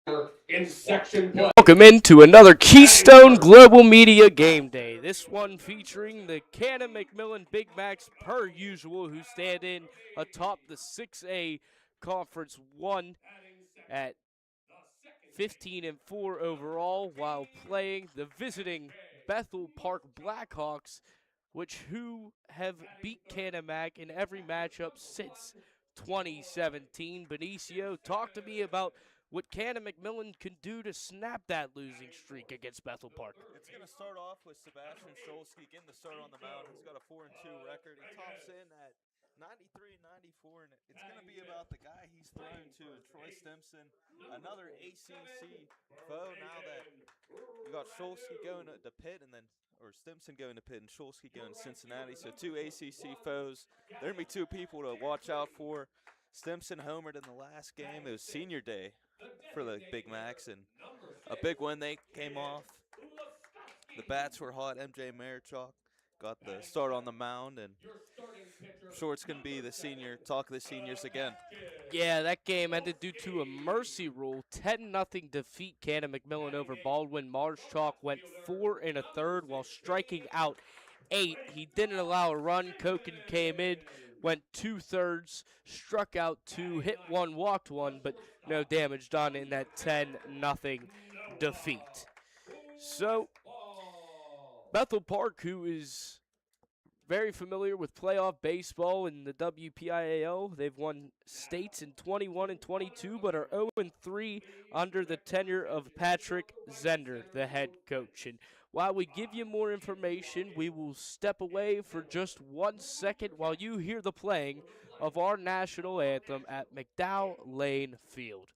In section one. Welcome into another Keystone Global Media Game Day. This one featuring the Canon-McMillan Big Macs per usual, who stand in atop the 6A Conference 1 at 15-4 overall, while playing the visiting Bethel Park Blackhawks, who have beat Canon Mac in every matchup since 2017. Benicio, talk to me about what Canon-McMillan can do to snap that losing streak against Bethel Park. It's going to start off with Sebastian Scholsky getting the start on the mound. He's got a 4-2 record. He tops in at 93 and 94, and it's going to be about the guy he's thrown to, Troy Stimson, another ACC foe. Now that you got Scholsky going to Pitt, or Stimson going to Pitt and Scholsky going to Cincinnati. So two ACC foes. There are going to be two people to watch out for. Stimson homered in the last game. It was senior day for the Big Macs, and a big win they came off. The bats were hot. MJ Marichuk got the start on the mound, and I'm sure it's going to be the talk of the seniors again. Yeah, that game ended due to a mercy rule. 10-0 defeat Canon-McMillan over Baldwin. Marichuk went 4 1/3 while striking out 8. He didn't allow a run. Koken came in, went 2/3, struck out 2, hit 1, walked 1, but no damage done in that 10-0 defeat. So, Bethel Park, who is very familiar with playoff baseball in the WPIAL. They've won states in 21 and 22, but are 0-3 under the tenure of Patrick Zender, the head coach. And while we give you more information, we will step away for just 1 second while you hear the playing of our national anthem at McDowell Lane Field.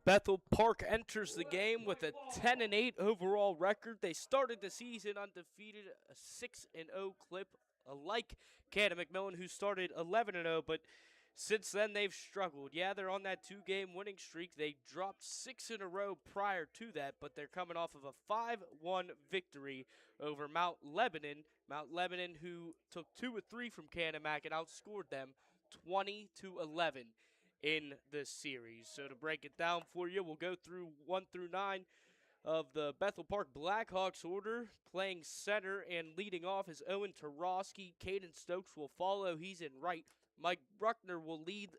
Bethel Park enters the game with a 10-8 overall record. They started the season undefeated, a 6-0 clip, like Canon-McMillan, who started 11-0, but since then they've struggled. Yeah, they're on that 2-game winning streak. They dropped 6 in a row prior to that, but they're coming off of a 5-1 victory over Mount Lebanon. Mount Lebanon, who took 2 of 3 from Canon Mac and outscored them 20-11. In this series. So to break it down for you, we'll go through 1 through 9 of the Bethel Park Blackhawks order. Playing center and leading off is Owen Tarosky. Caden Stokes will follow. He's in right. Mike Bruckner will lead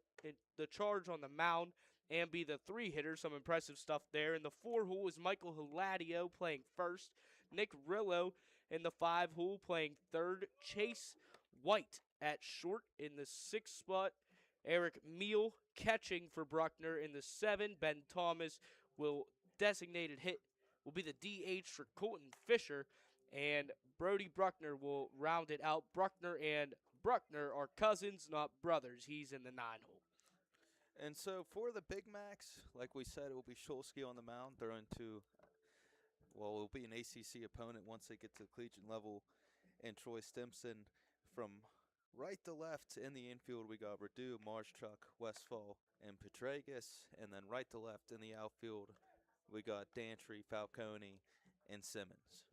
the charge on the mound and be the 3-hitter. Some impressive stuff there. In the 4-hole is Michael Hiladio playing first. Nick Rillo in the 5-hole playing third. Chase White at short in the 6th spot. Eric Meal catching for Bruckner in the 7. Ben Thomas will be the DH for Colton Fisher, and Brody Bruckner will round it out. Bruckner and Bruckner are cousins, not brothers. He's in the 9-hole. And so for the Big Macs, like we said, it will be Scholsky on the mound, throwing to, well, it will be an ACC opponent once they get to the collegiate level, and Troy Stimson. From right to left in the infield, we got Redu, Marshchuk, Westfall, and Petragus. And then right to left in the outfield, we got Dantry, Falcone, and Simmons.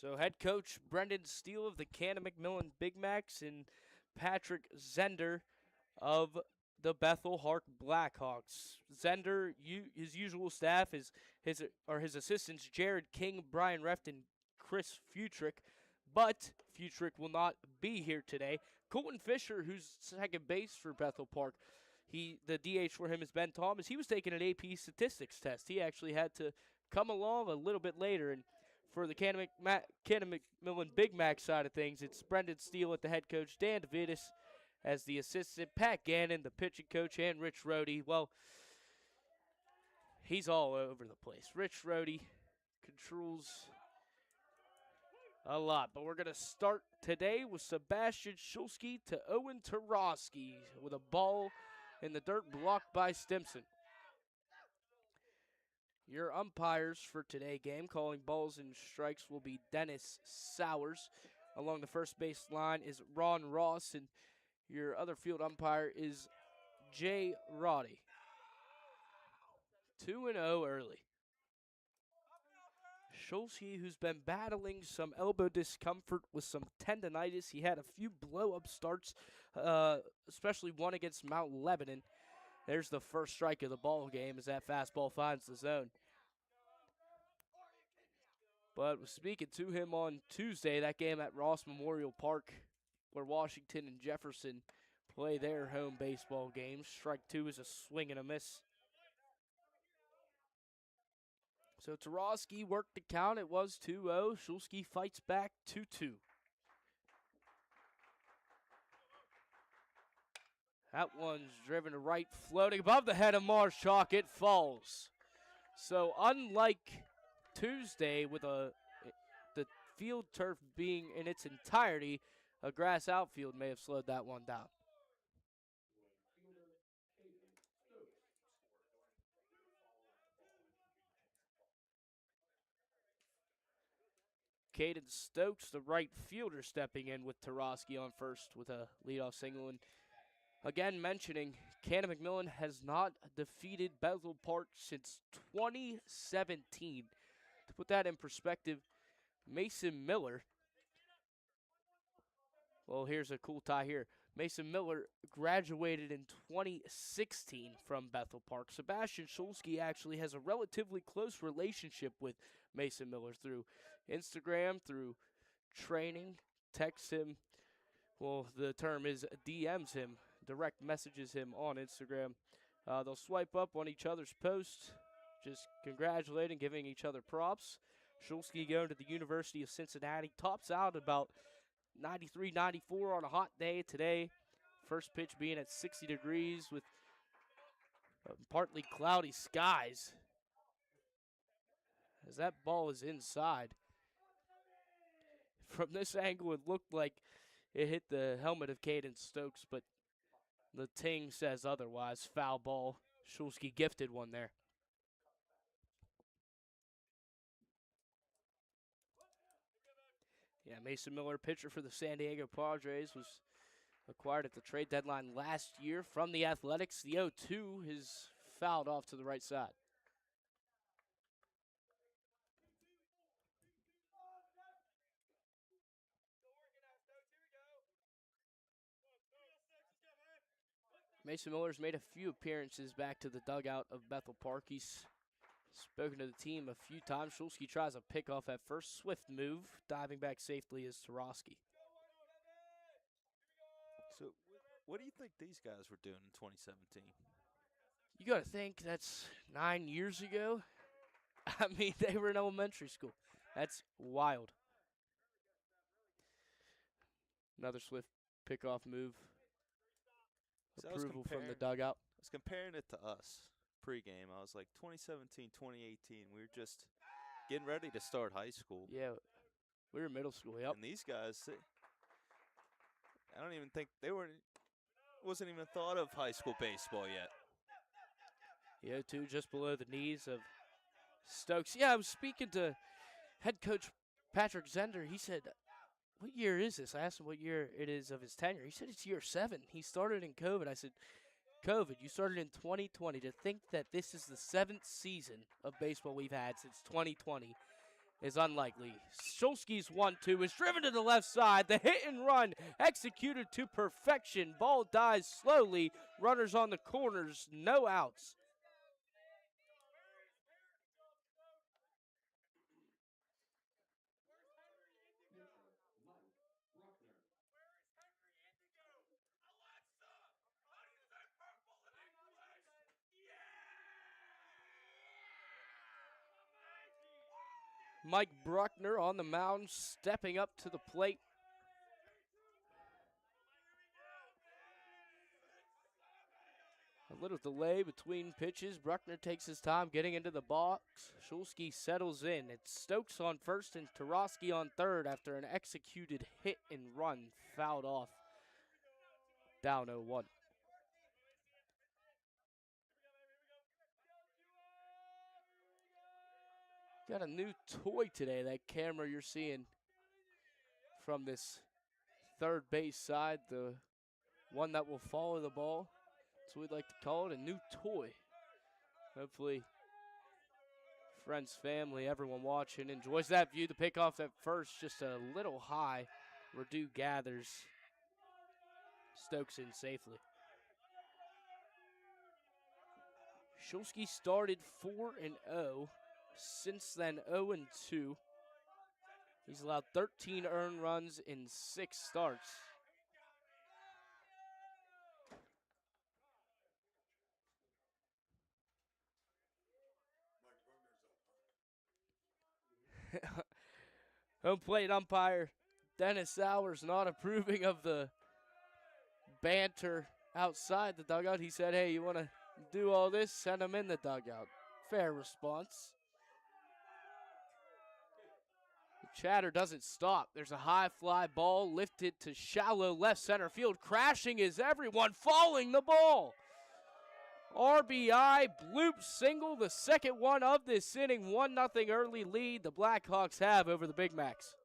So head coach Brendan Steele of the Canon-McMillan Big Macs and Patrick Zender of the Bethel Park Blackhawks. Zender, his usual staff is his assistants Jared King, Brian Reft, and Chris Futrick, but Futrick will not be here today. Colton Fisher, who's second base for Bethel Park, the DH for him is Ben Thomas. He was taking an AP statistics test. He actually had to come along a little bit later, and for the Canon-McMillan Big Mac side of things, it's Brendan Steele at the head coach, Dan DeVitis as the assistant, Pat Gannon, the pitching coach, and Rich Rohde. Well, he's all over the place. Rich Rohde controls a lot, but we're going to start today with Sebastian Shulsky to Owen Tarosky with a ball in the dirt blocked by Stimson. Your umpires for today's game calling balls and strikes will be Dennis Sowers. Along the first base line is Ron Ross, and your other field umpire is Jay Roddy. 2-0 early. Shulsky, who's been battling some elbow discomfort with some tendonitis. He had a few blow-up starts, especially one against Mount Lebanon. There's the first strike of the ball game as that fastball finds the zone. But speaking to him on Tuesday, that game at Ross Memorial Park, where Washington and Jefferson play their home baseball games. Strike two is a swing and a miss. So Tarosky worked the count. It was 2-0. Shulsky fights back 2-2. That one's driven to right, floating above the head of Marshak. It falls. So unlike Tuesday with the field turf being in its entirety, a grass outfield may have slowed that one down. Caden Stokes, the right fielder, stepping in with Tarosky on first with a leadoff single. And again, mentioning Canon-McMillan has not defeated Bethel Park since 2017. To put that in perspective, Mason Miller, well, here's a cool tie here. Mason Miller graduated in 2016 from Bethel Park. Sebastian Shulsky actually has a relatively close relationship with Mason Miller through Instagram, through training, texts him. Well, the term is DMs him, direct messages him on Instagram. They'll swipe up on each other's posts, just congratulating, giving each other props. Shulsky going to the University of Cincinnati, tops out about 93, 94 on a hot day today. First pitch being at 60 degrees with partly cloudy skies. As that ball is inside. From this angle, it looked like it hit the helmet of Caden Stokes, but the ting says otherwise. Foul ball. Shulsky gifted one there. Yeah, Mason Miller, pitcher for the San Diego Padres, was acquired at the trade deadline last year from the Athletics. The 0-2 is fouled off to the right side. Mason Miller's made a few appearances back to the dugout of Bethel Park. He's spoken to the team a few times. Shulsky tries a pickoff at first. Swift move. Diving back safely is Tarosky. So, what do you think these guys were doing in 2017? You got to think that's 9 years ago. I mean, they were in elementary school. That's wild. Another swift pickoff move. So Approval from the dugout. I was comparing it to us pregame. I was like, 2017, 2018, we were just getting ready to start high school. Yeah, we were middle school, yep. And these guys, I don't even think wasn't even thought of high school baseball yet. Yeah, 2 just below the knees of Stokes. Yeah, I was speaking to head coach Patrick Zender. He said, what year is this? I asked him what year it is of his tenure. He said it's year 7. He started in COVID. I said, COVID, you started in 2020. To think that this is the 7th season of baseball we've had since 2020 is unlikely. Shulsky's 1-2 is driven to the left side. The hit and run executed to perfection. Ball dies slowly. Runners on the corners, no outs. Mike Bruckner on the mound, stepping up to the plate. A little delay between pitches. Bruckner takes his time getting into the box. Shulsky settles in. It's Stokes on first and Tarosky on third after an executed hit and run fouled off. Down 0-1. Got a new toy today, that camera you're seeing from this third base side, the one that will follow the ball. That's what we'd like to call it, a new toy. Hopefully, friends, family, everyone watching enjoys that view. The pickoff at first, just a little high. Redu gathers. Stokes in safely. Shulsky started 4-0. Since then, 0-2. He's allowed 13 earned runs in 6 starts. Home plate umpire Dennis Sowers not approving of the banter outside the dugout. He said, hey, you want to do all this? Send him in the dugout. Fair response. The chatter doesn't stop. There's a high fly ball lifted to shallow left center field. Crashing is everyone, falling the ball. RBI, bloop single, the second one of this inning. 1-0 early lead the Blackhawks have over the Big Macs.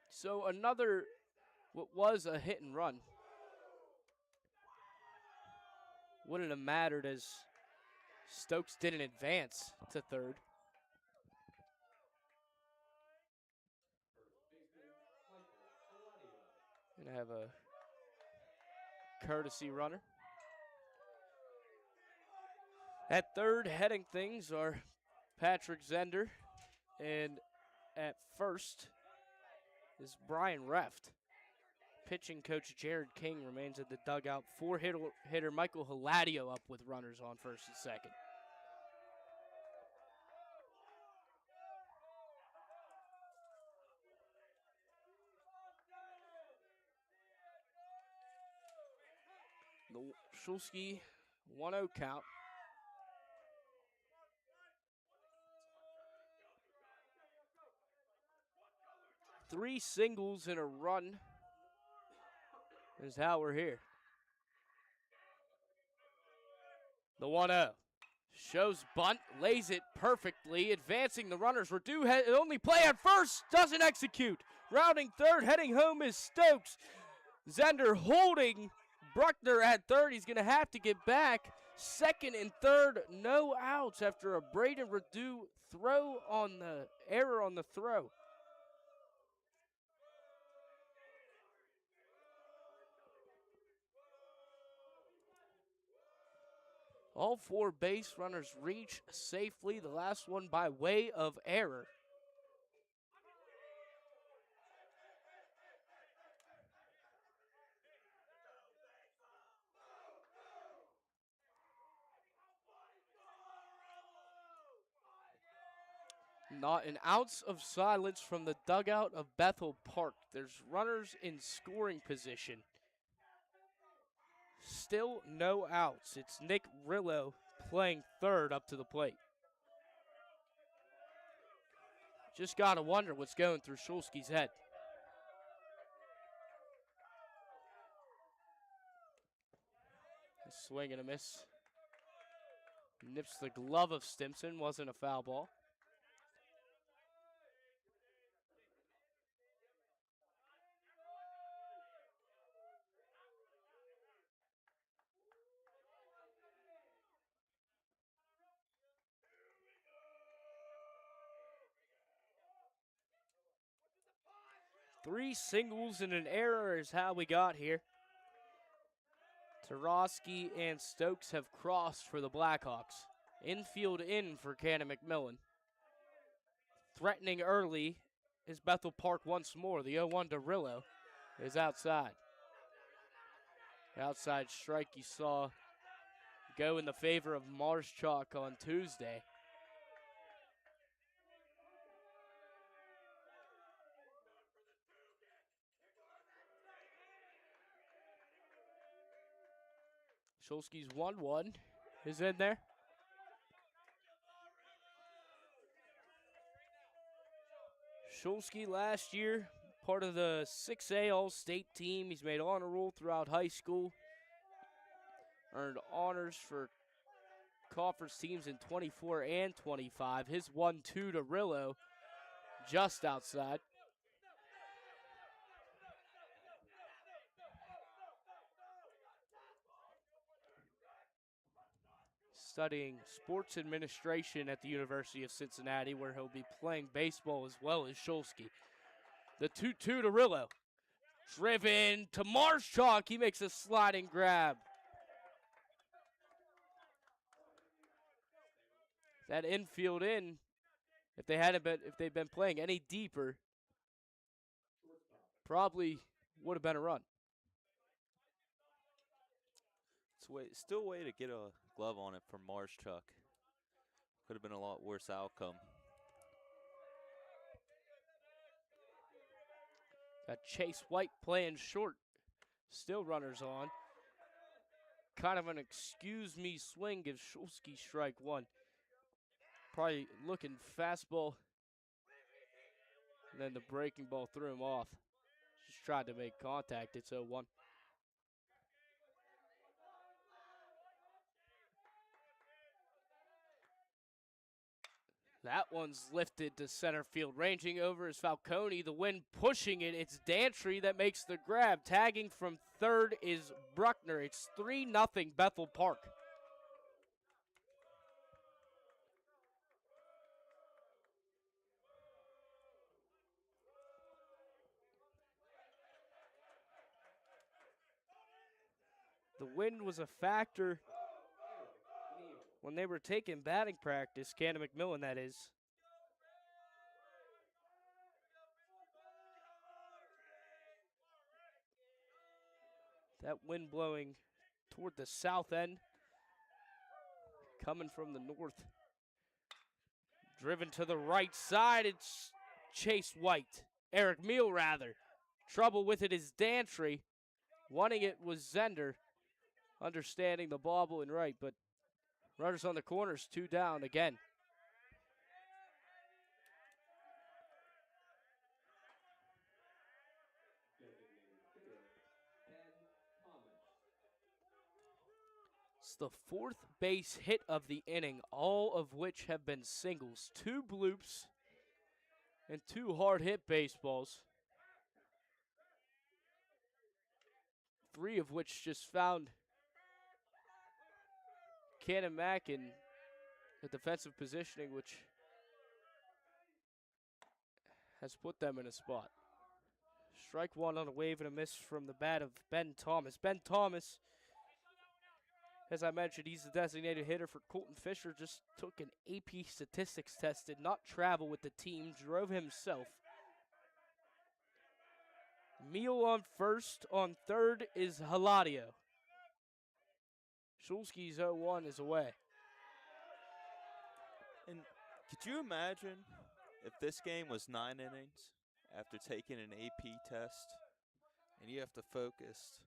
So another, what was a hit and run. Wouldn't have mattered as Stokes didn't advance to third. Gonna have a courtesy runner. At third, heading things are Patrick Zender, and at first is Brian Reft. Pitching coach Jared King remains at the dugout. Four-hitter Michael Hiladio up with runners on first and second. The Shulsky 1-0 count. Three singles in a run is how we're here. The 1-0. Shows bunt, lays it perfectly, advancing the runners. Redu only play at first, doesn't execute. Rounding third, heading home is Stokes. Zender holding Bruckner at third. He's going to have to get back. Second and third, no outs after a Braden Redu throw on the error on the throw. All four base runners reach safely, the last one by way of error. Not an ounce of silence from the dugout of Bethel Park. There's runners in scoring position. Still no outs. It's Nick Rillo playing third up to the plate. Just got to wonder what's going through Shulsky's head. A swing and a miss. Nips the glove of Stimson. Wasn't a foul ball. 3 singles and an error is how we got here. Tarosky and Stokes have crossed for the Blackhawks. Infield in for Canon-McMillan. Threatening early is Bethel Park once more. The 0-1 to Rillo is outside. The outside strike you saw go in the favor of Marschalk on Tuesday. Shulsky's 1-1 is in there. Shulsky last year, part of the 6A All-State team. He's made honor roll throughout high school. Earned honors for conference teams in 24 and 25. His 1-2 to Rillo, just outside. Studying sports administration at the University of Cincinnati, where he'll be playing baseball as well as Shulsky. The 2-2 to Rillo. Driven to Marschalk. He makes a sliding grab. That infield in, if they'd been playing any deeper, probably would have been a run. Still a way to get a glove on it for Marschalk. Could have been a lot worse outcome. Got Chase White playing short. Still runners on. Kind of an excuse me swing gives Shulsky strike 1. Probably looking fastball. And then the breaking ball threw him off. Just tried to make contact. It's 0-1. That one's lifted to center field. Ranging over is Falcone. The wind pushing it. It's Dantry that makes the grab. Tagging from third is Bruckner. It's 3-0 Bethel Park. The wind was a factor when they were taking batting practice, Canon-McMillan, that is. That wind blowing toward the south end, coming from the north. Driven to the right side, it's Chase White. Eric Meal, rather. Trouble with it is Dantry. Wanting it was Zender. Understanding the bobble and right, but runners on the corners, 2 down again. It's the 4th base hit of the inning, all of which have been singles. 2 bloops and 2 hard hit baseballs. 3 of which just found Canon Mac in a defensive positioning, which has put them in a spot. Strike 1 on a wave and a miss from the bat of Ben Thomas. Ben Thomas, as I mentioned, he's the designated hitter for Colton Fisher. Just took an AP statistics test, did not travel with the team, drove himself. Meal on first, on third is Haladio. Shulsky's 0-1 is away. And could you imagine if this game was 9 innings after taking an AP test and you have to focus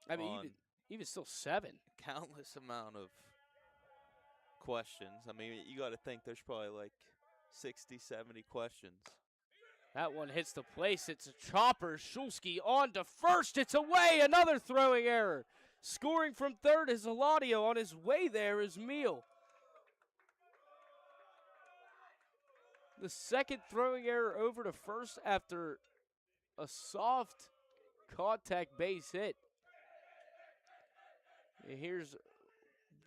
on even still 7. Countless amount of questions. I mean, you got to think there's probably like 60, 70 questions. That one hits the place. It's a chopper. Shulsky on to first. It's away. Another throwing error. Scoring from third is Eladio. On his way there is Meal. The second throwing error over to first after a soft contact base hit. And here's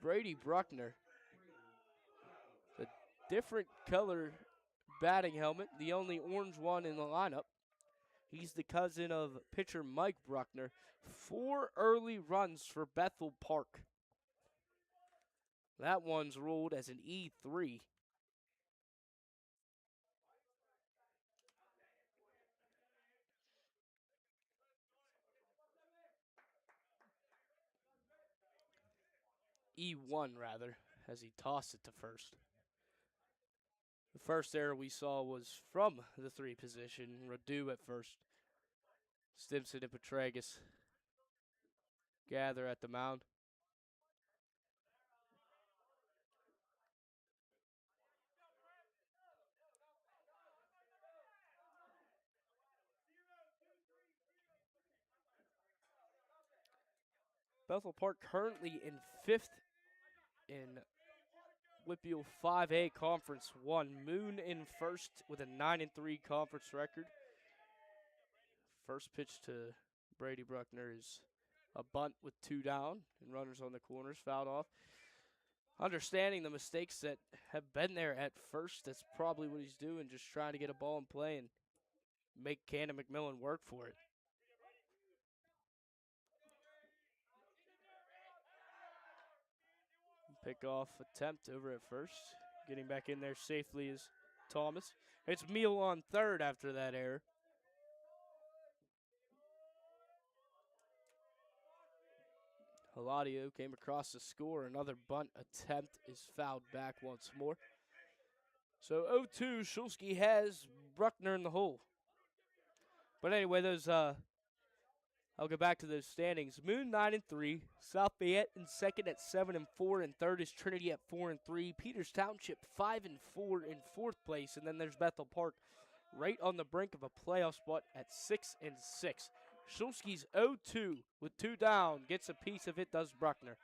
Brady Bruckner. The different color batting helmet, the only orange one in the lineup. He's the cousin of pitcher Mike Bruckner. 4 early runs for Bethel Park. That one's ruled as an E3. E1 rather, as he tossed it to first. The first error we saw was from the 3 position. Radu at first. Stimson and Petragus gather at the mound. Bethel Park currently in 5th in WPIAL 5A Conference 1. Moon in first with a 9-3 conference record. First pitch to Brady Bruckner is a bunt with 2 down and runners on the corners, fouled off. Understanding the mistakes that have been there at first, that's probably what he's doing, just trying to get a ball in play and make Canon-McMillan work for it. Pickoff attempt over at first. Getting back in there safely is Thomas. It's Meal on third after that error. Haladio came across the score. Another bunt attempt is fouled back once more. So 0-2, Shulsky has Bruckner in the hole. But anyway, I'll go back to those standings. Moon 9-3, South Fayette in second at 7-4, and third is Trinity at 4-3. Peters Township 5-4 in fourth place, and then there's Bethel Park right on the brink of a playoff spot at 6-6. Shulsky's 0-2 with 2 down, gets a piece of it, does Bruckner.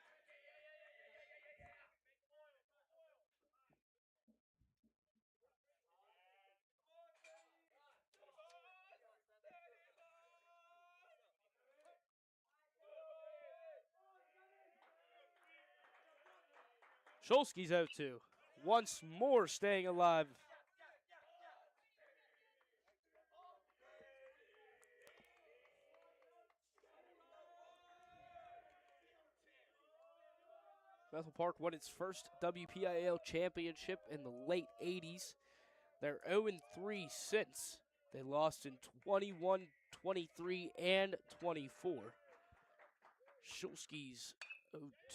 Shulsky's 0-2. Once more staying alive. Bethel Park won its first WPIAL championship in the late 80s. They're 0-3 since. They lost in 21, 23, and 24. Shulsky's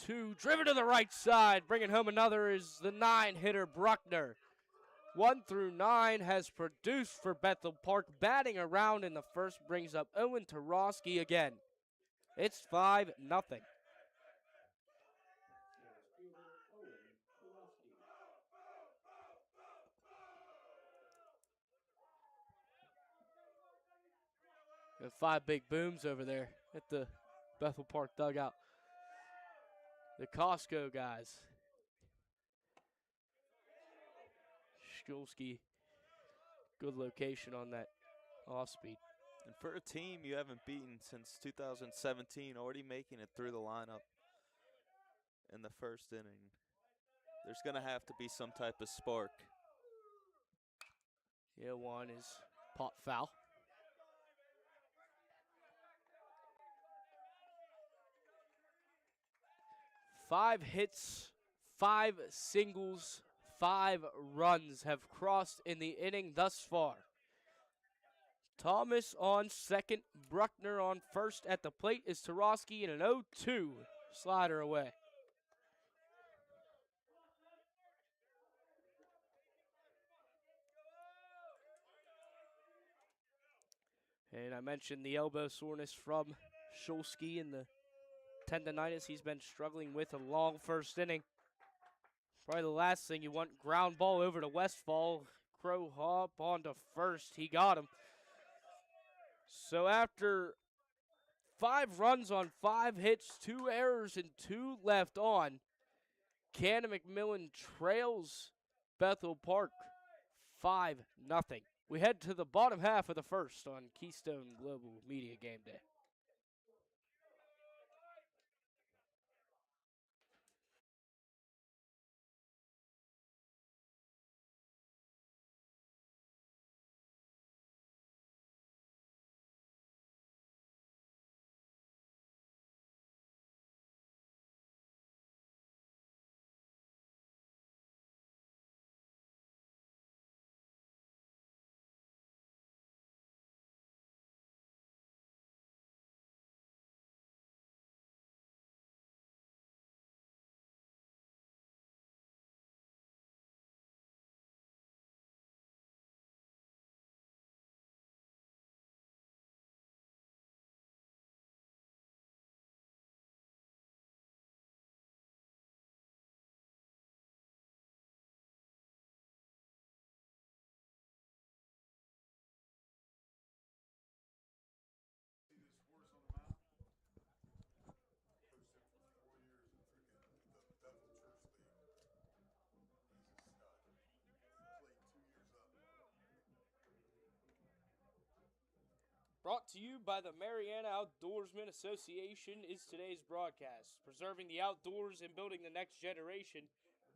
0-2, driven to the right side. Bringing home another is the 9-hitter Bruckner. 1 through 9 has produced for Bethel Park. Batting around in the first brings up Owen Tarosky again. It's 5-0. Got 5 big booms over there at the Bethel Park dugout. The Costco guys. Shulsky, good location on that off speed. And for a team you haven't beaten since 2017, already making it through the lineup in the first inning, there's going to have to be some type of spark. Yeah, one is pop foul. Five hits, 5 singles, 5 runs have crossed in the inning thus far. Thomas on second, Bruckner on first. At the plate is Tarosky in an 0-2 slider away. And I mentioned the elbow soreness from Shulsky and the tendonitis he's been struggling with a long first inning. Probably the last thing you want, ground ball over to Westfall. Crow hop onto first. He got him. So after 5 runs on 5 hits, 2 errors, and 2 left on, Canon-McMillan trails Bethel Park 5-0. We head to the bottom half of the first on Keystone Global Media Game Day. Brought to you by the Mariana Outdoorsman Association is today's broadcast. Preserving the outdoors and building the next generation.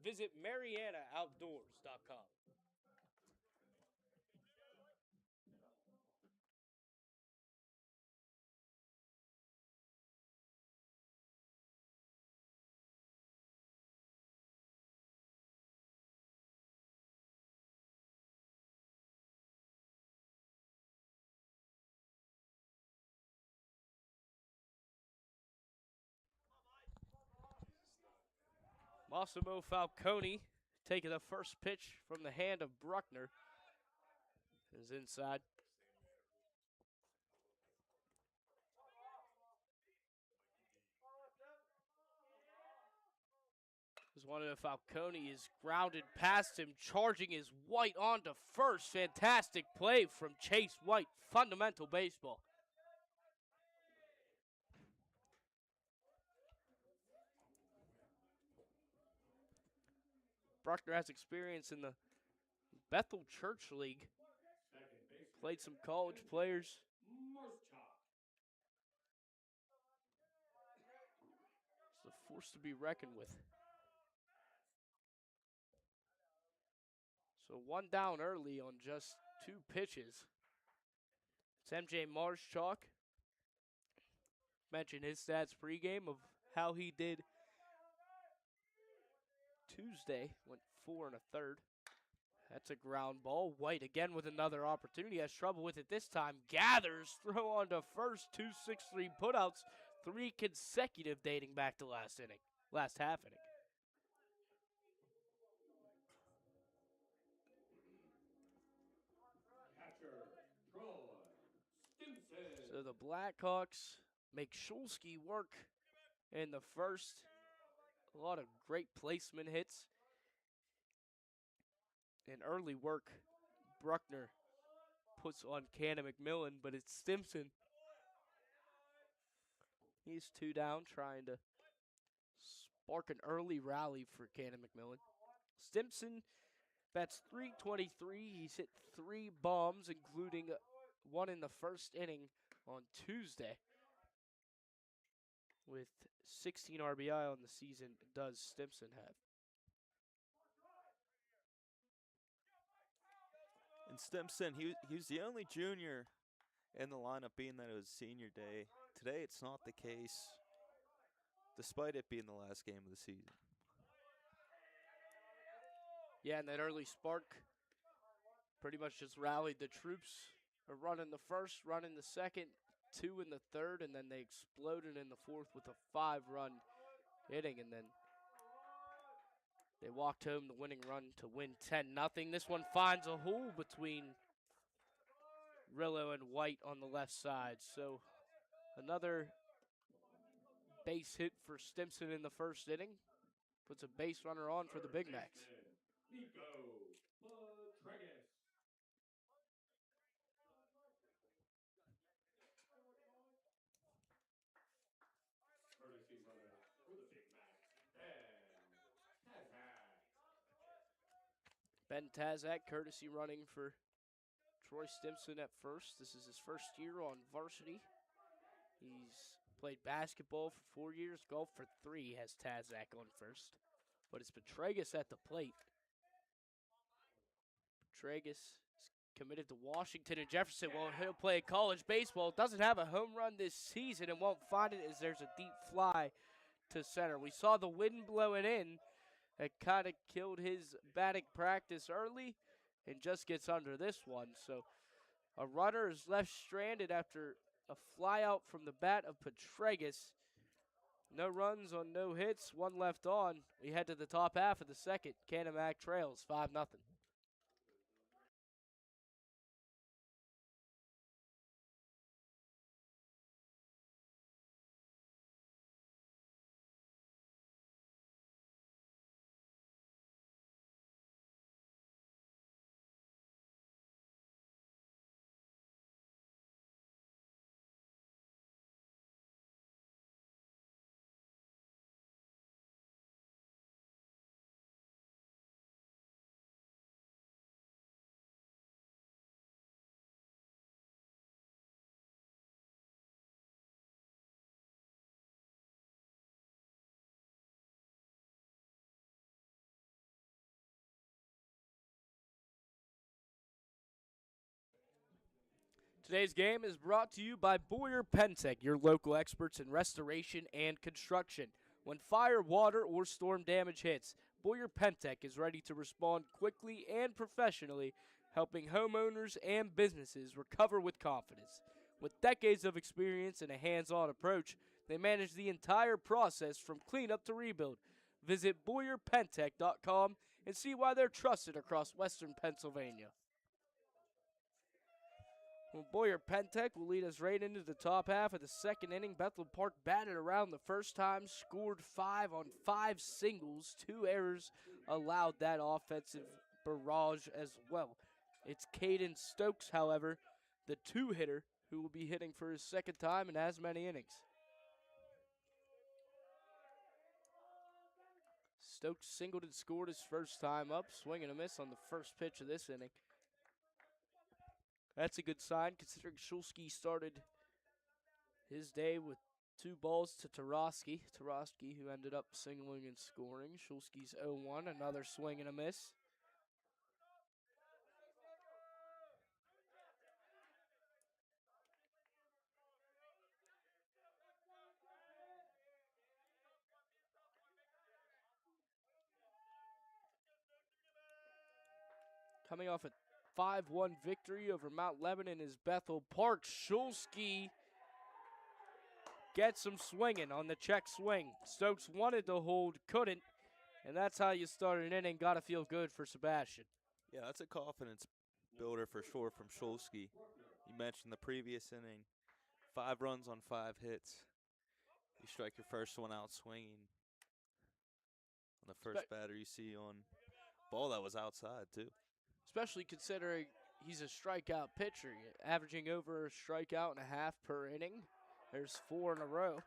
Visit MarianaOutdoors.com. Massimo Falcone taking the first pitch from the hand of Bruckner. Is inside. As one of Falcone is grounded past him, charging his White onto first. Fantastic play from Chase White. Fundamental baseball. Bruckner has experience in the Bethel Church League. Played some college players. It's a force to be reckoned with. So one down early on just 2 pitches. It's MJ Marschalk. Mentioned his stats pregame of how he did Tuesday. Went 4 1/3. That's a ground ball. White again with another opportunity. Has trouble with it this time. Gathers, throw on to first. 2 6-3 putouts. 3 consecutive dating back to last half inning. So the Blackhawks make Shulsky work in the first. A lot of great placement hits. And early work, Bruckner puts on Canon-McMillan, but it's Stimson. He's 2 down, trying to spark an early rally for Canon-McMillan. Stimson bats .323. He's hit 3 bombs, including 1 in the first inning on Tuesday. With 16 RBI on the season, does Stimson have. And Stimson, he was the only junior in the lineup, being that it was senior day. Today it's not the case, despite it being the last game of the season. Yeah, and that early spark pretty much just rallied the troops. A run in the first, run in the second, 2 in the third, and then they exploded in the fourth with a 5-run inning, and then they walked home the winning run to win 10-0. This one finds a hole between Rillo and White on the left side. So another base hit for Stimson in the first inning. Puts a base runner on for the Big Macs. Ben Tazak, courtesy running for Troy Stimson at first. This is his first year on varsity. He's played basketball for 4 years, golf for 3, has Tazak on first. But it's Petragus at the plate. Petragus is committed to Washington and Jefferson. Well, he'll play college baseball. Doesn't have a home run this season and won't find it as there's a deep fly to center. We saw the wind blowing in. It kind of killed his batting practice early and just gets under this one. So a runner is left stranded after a fly out from the bat of Petragus. No runs on no hits, 1 left on. We head to the top half of the second. Canon Mac trails 5-0. Today's game is brought to you by Boyer Pentec, your local experts in restoration and construction. When fire, water, or storm damage hits, Boyer Pentec is ready to respond quickly and professionally, helping homeowners and businesses recover with confidence. With decades of experience and a hands-on approach, they manage the entire process from cleanup to rebuild. Visit BoyerPentec.com and see why they're trusted across western Pennsylvania. Well, Boyer Pentec will lead us right into the top half of the second inning. Bethel Park batted around the first time, scored 5 on 5 singles. 2 errors allowed that offensive barrage as well. It's Caden Stokes, however, the 2-hitter, who will be hitting for his second time in as many innings. Stokes singled and scored his first time up, swing and a miss on the first pitch of this inning. That's a good sign, considering Shulsky started his day with 2 balls to Tarosky. Tarosky, who ended up singling and scoring. Shulsky's 0-1, another swing and a miss. Coming off a 5-1 victory over Mount Lebanon is Bethel Park. Shulsky gets some swinging on the check swing. Stokes wanted to hold, couldn't, and that's how you start an inning. Got to feel good for Sebastian. Yeah, that's a confidence builder for sure from Shulsky. You mentioned the previous inning, 5 runs on 5 hits. You strike your first one out swinging on the first batter you see on ball that was outside too. Especially considering he's a strikeout pitcher, averaging over a strikeout and a half per inning. There's 4 in a row.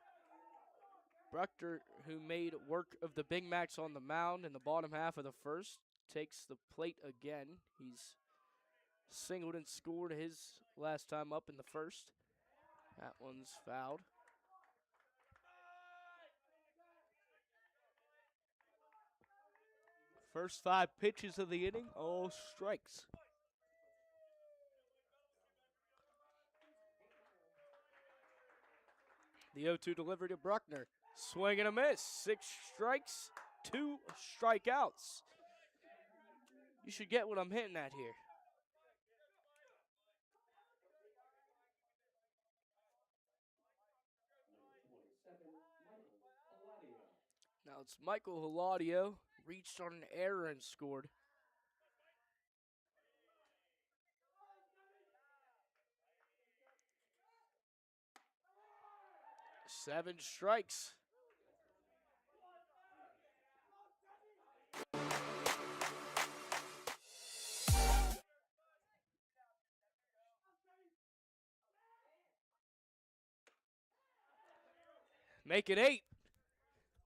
Bruckner, who made work of the Big Macs on the mound in the bottom half of the first, takes the plate again. He's singled and scored his last time up in the first. That one's fouled. First 5 pitches of the inning, all strikes. The 0-2 delivery to Bruckner. Swing and a miss. 6 strikes, 2 strikeouts. You should get what I'm hitting at here. Now it's Michael Hiladio. Reached on an error and scored. Seven strikes. Make it 8.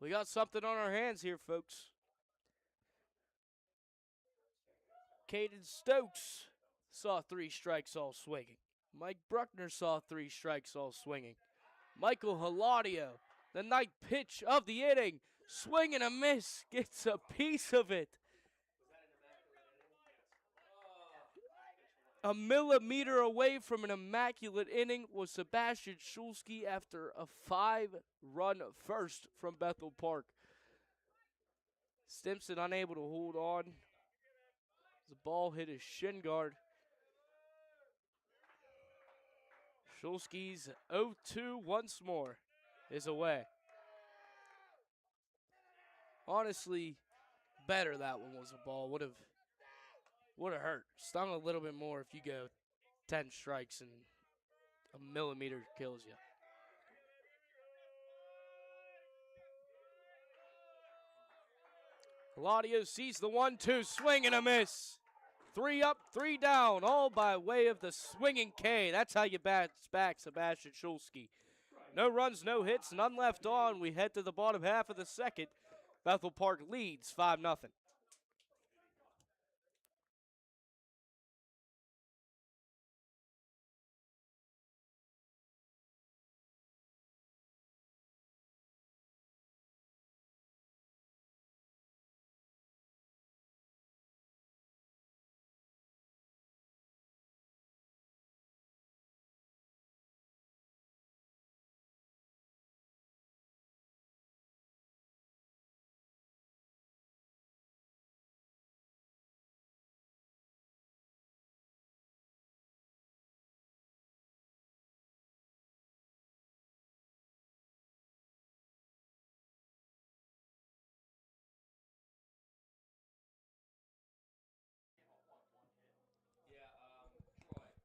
We got something on our hands here, folks. Caden Stokes saw 3 strikes all swinging. Mike Bruckner saw 3 strikes all swinging. Michael Hiladio, the ninth pitch of the inning, swing and a miss, gets a piece of it. A millimeter away from an immaculate inning was Sebastian Shulsky after a 5-run first from Bethel Park. Stimson unable to hold on. The ball hit his shin guard. Shulsky's 0-2 once more is away. Honestly, better that one was a ball. Would have hurt. Stung a little bit more if you go 10 strikes and a millimeter kills you. Hiladio sees the 1-2, swing and a miss. 3 up, 3 down, all by way of the swinging K. That's how you bounce back Sebastian Shulsky. No runs, no hits, none left on. We head to the bottom half of the second. Bethel Park leads 5-0.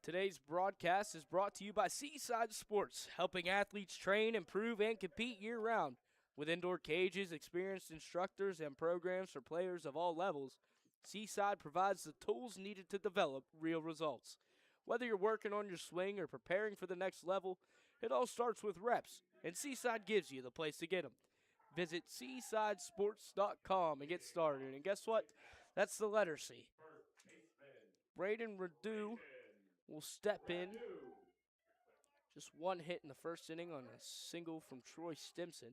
Today's broadcast is brought to you by Seaside Sports, helping athletes train, improve, and compete year-round. With indoor cages, experienced instructors, and programs for players of all levels, Seaside provides the tools needed to develop real results. Whether you're working on your swing or preparing for the next level, it all starts with reps, and Seaside gives you the place to get them. Visit seasidesports.com and get started. And guess what? That's the letter C. Braden Redu will step in. Just one hit in the first inning on a single from Troy Stimson.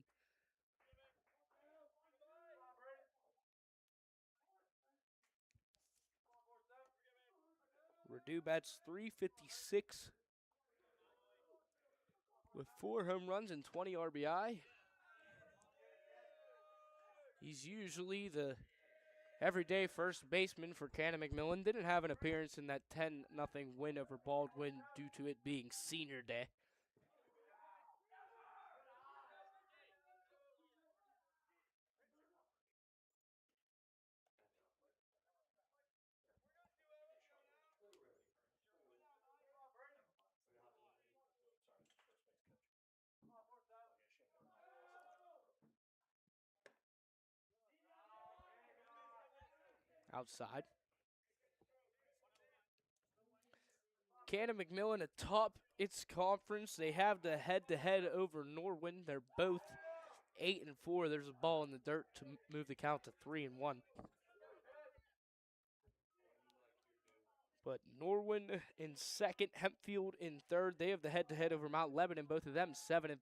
Redu bats .356 with 4 home runs and 20 RBI. He's usually the everyday first baseman for Canon-McMillan. Didn't have an appearance in that 10-0 win over Baldwin due to it being senior day. Outside. Canon-McMillan atop its conference. They have the head-to-head over Norwin. They're both 8-4. There's a ball in the dirt to move the count to 3-1. But Norwin in second, Hempfield in third. They have the head-to-head over Mount Lebanon. Both of them 7-5.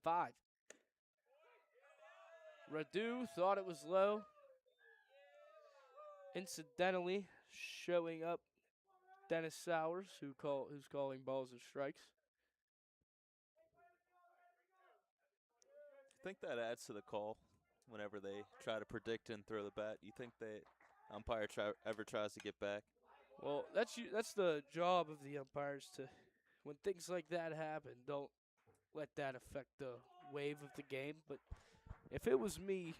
Redu thought it was low. Incidentally, showing up Dennis Sowers, who's calling balls and strikes. I think that adds to the call whenever they try to predict and throw the bat. You think the umpire ever tries to get back? Well, that's the job of the umpires to, when things like that happen, don't let that affect the wave of the game. But if it was me,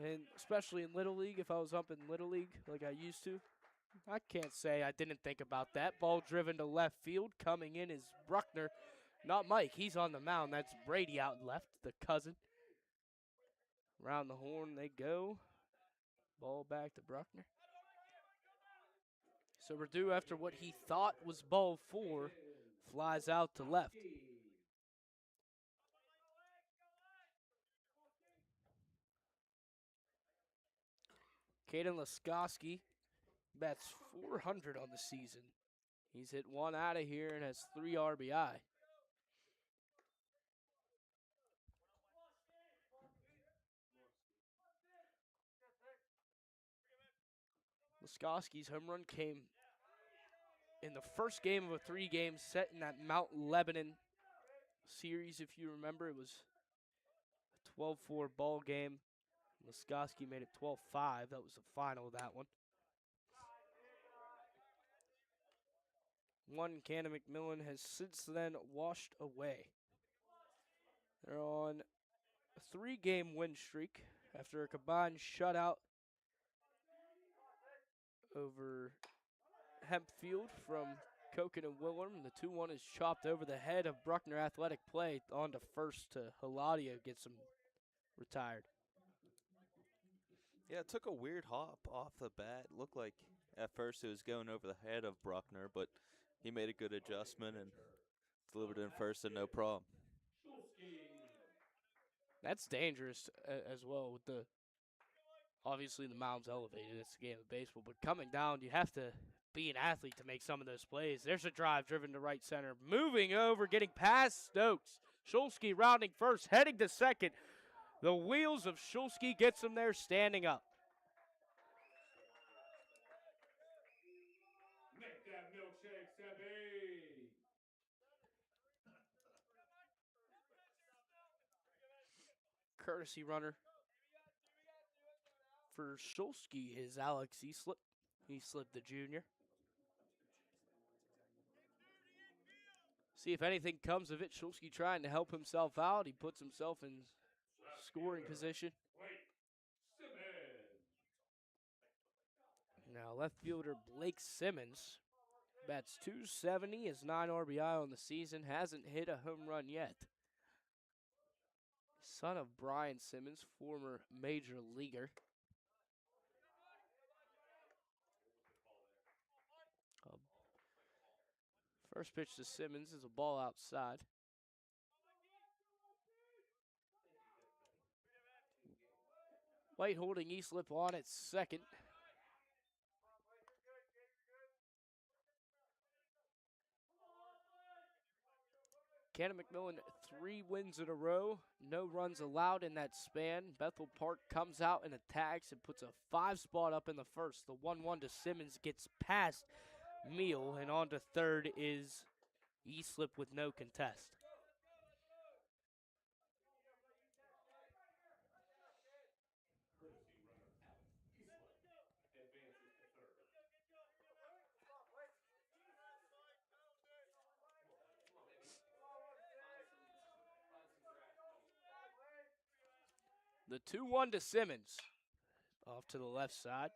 and especially in Little League, if I was up in Little League like I used to, I can't say I didn't think about that. Ball driven to left field. Coming in is Bruckner. Not Mike. He's on the mound. That's Brady out left, the cousin. Around the horn they go. Ball back to Bruckner. So Redu, after what he thought was ball 4, flies out to left. Caden Laskowski bats .400 on the season. He's hit 1 out of here and has 3 RBI. Laskowski's home run came in the first game of a 3-game set in that Mount Lebanon series. If you remember, it was a 12-4 ball game. Laskowski made it 12-5. That was the final of that one. One Canon-McMillan has since then washed away. They're on a 3-game win streak after a combined shutout over Hempfield from Koken and Willem. The 2-1 is chopped over the head of Bruckner Athletic Play on to first to Hiladio, gets him retired. Yeah, it took a weird hop off the bat. Looked like at first it was going over the head of Bruckner, but he made a good adjustment and delivered it in first and no problem. That's dangerous as well with the, obviously the mound's elevated. It's a game of baseball, but coming down, you have to be an athlete to make some of those plays. There's a drive driven to right center. Moving over, getting past Stokes. Shulsky rounding first, heading to second. The wheels of Shulsky gets him there standing up. Make that milkshake, Sebby. Courtesy runner for Shulsky is Alex Easlip. Easlip, the junior. See if anything comes of it. Shulsky trying to help himself out. He puts himself in scoring position. Now left fielder Blake Simmons Bats 270, has 9 RBI on the season, hasn't hit a home run yet. Son of Brian Simmons, former major leaguer. First pitch to Simmons is a ball outside. White holding Eastlip on at second. Canon-McMillan 3 wins in a row. No runs allowed in that span. Bethel Park comes out and attacks and puts a 5 spot up in the first. The 1-1 to Simmons gets past Meal, and on to third is Eastlip with no contest. The 2-1 to Simmons. Off to the left side.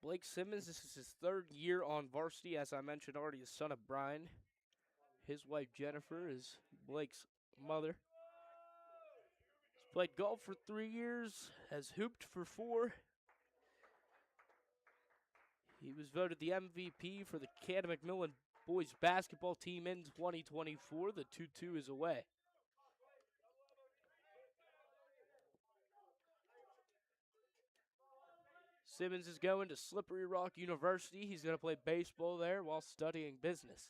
Blake Simmons, this is his 3rd year on varsity. As I mentioned already, the son of Brian. His wife Jennifer is Blake's mother. He's played golf for 3 years, has hooped for 4. He was voted the MVP for the Canon-McMillan boys basketball team in 2024. The 2-2 is away. Simmons is going to Slippery Rock University. He's going to play baseball there while studying business.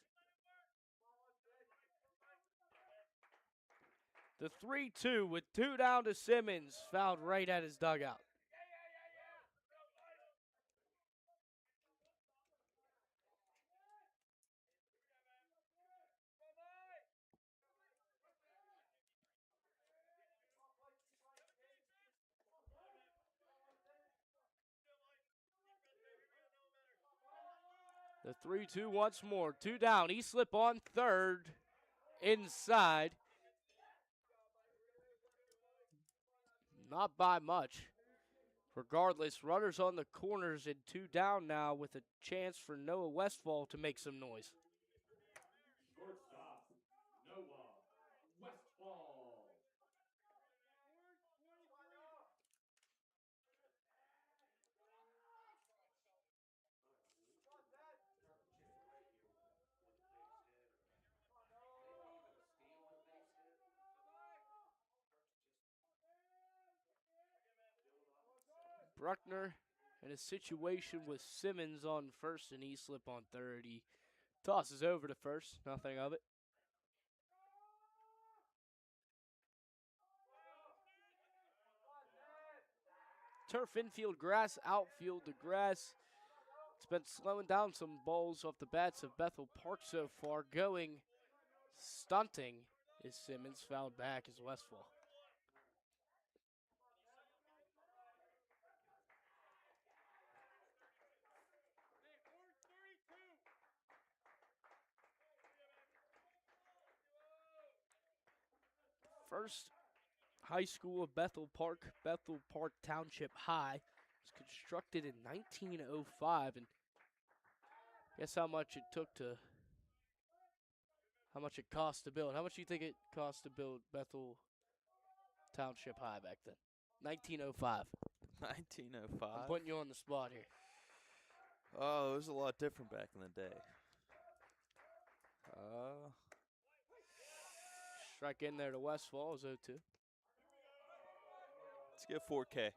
The 3-2 with 2 down to Simmons, fouled right at his dugout. The 3-2 once more. 2 down. Eastlip on third. Inside. Not by much. Regardless, runners on the corners and 2 down now with a chance for Noah Westfall to make some noise. Shortstop, Noah Westfall. Bruckner in a situation with Simmons on first and Eastlip on third. He tosses over to first, nothing of it. Turf infield, grass outfield. The grass, it's been slowing down some balls off the bats of Bethel Park so far. Going stunting is Simmons, fouled back is Westfall. First high school of Bethel Park Township High, was constructed in 1905, and guess how much it cost to build. How much do you think it cost to build Bethel Township High back then? 1905. 1905. I'm putting you on the spot here. Oh, it was a lot different back in the day. Strike in there to Westfall is 0-2. Let's get 4K.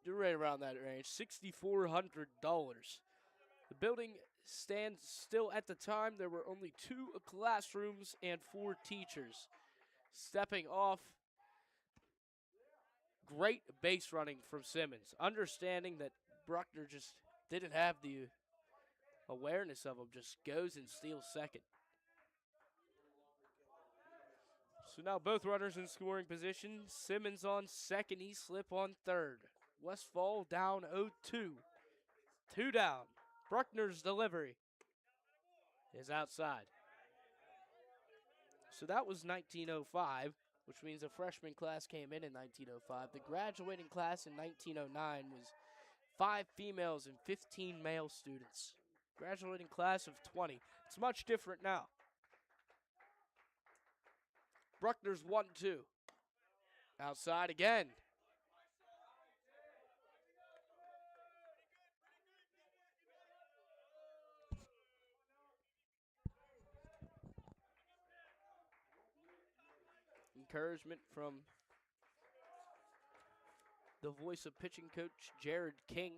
You're right around that range. $6,400. The building stands still at the time. There were only 2 classrooms and 4 teachers. Stepping off, great base running from Simmons. Understanding that Bruckner just didn't have the awareness of him. Just goes and steals second. So now both runners in scoring position. Simmons on second, Eastlip on third. Westfall down 0-2. 2 down. Bruckner's delivery is outside. So that was 1905. which means a freshman class came in 1905. The graduating class in 1909 was 5 females and 15 male students. Graduating class of 20. It's much different now. Bruckner's 1-2. Outside again. Encouragement from the voice of pitching coach Jared King.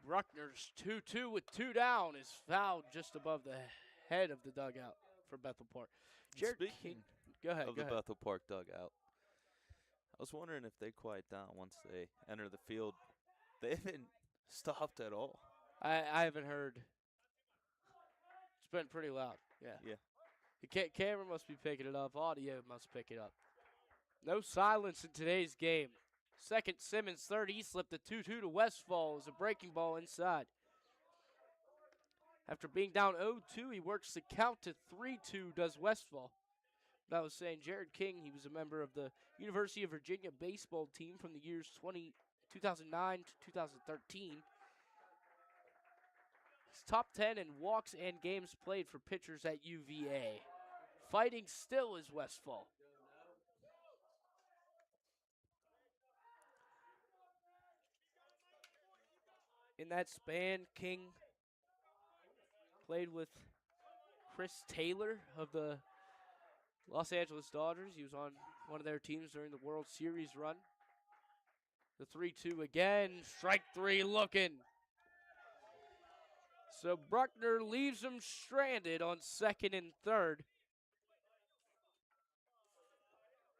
Bruckner's 2-2 with 2 down is fouled just above the head of the dugout for Bethel Park. Jared King, go ahead. The Bethel Park dugout, I was wondering if they quiet down once they enter the field. They haven't stopped at all. I haven't heard. It's been pretty loud. Yeah. The camera must be picking it up. Audio must pick it up. No silence in today's game. Second, Simmons. Third, he slipped a 2-2 to Westfall as a breaking ball inside. After being down 0-2, he works the count to 3-2, does Westfall. But I was saying, Jared King, he was a member of the University of Virginia baseball team from the years 2009 to 2013. He's top 10 in walks and games played for pitchers at UVA. Fighting still is Westfall. In that span, King played with Chris Taylor of the Los Angeles Dodgers. He was on one of their teams during the World Series run. The 3-2 again. Strike 3 looking. So Bruckner leaves him stranded on second and third.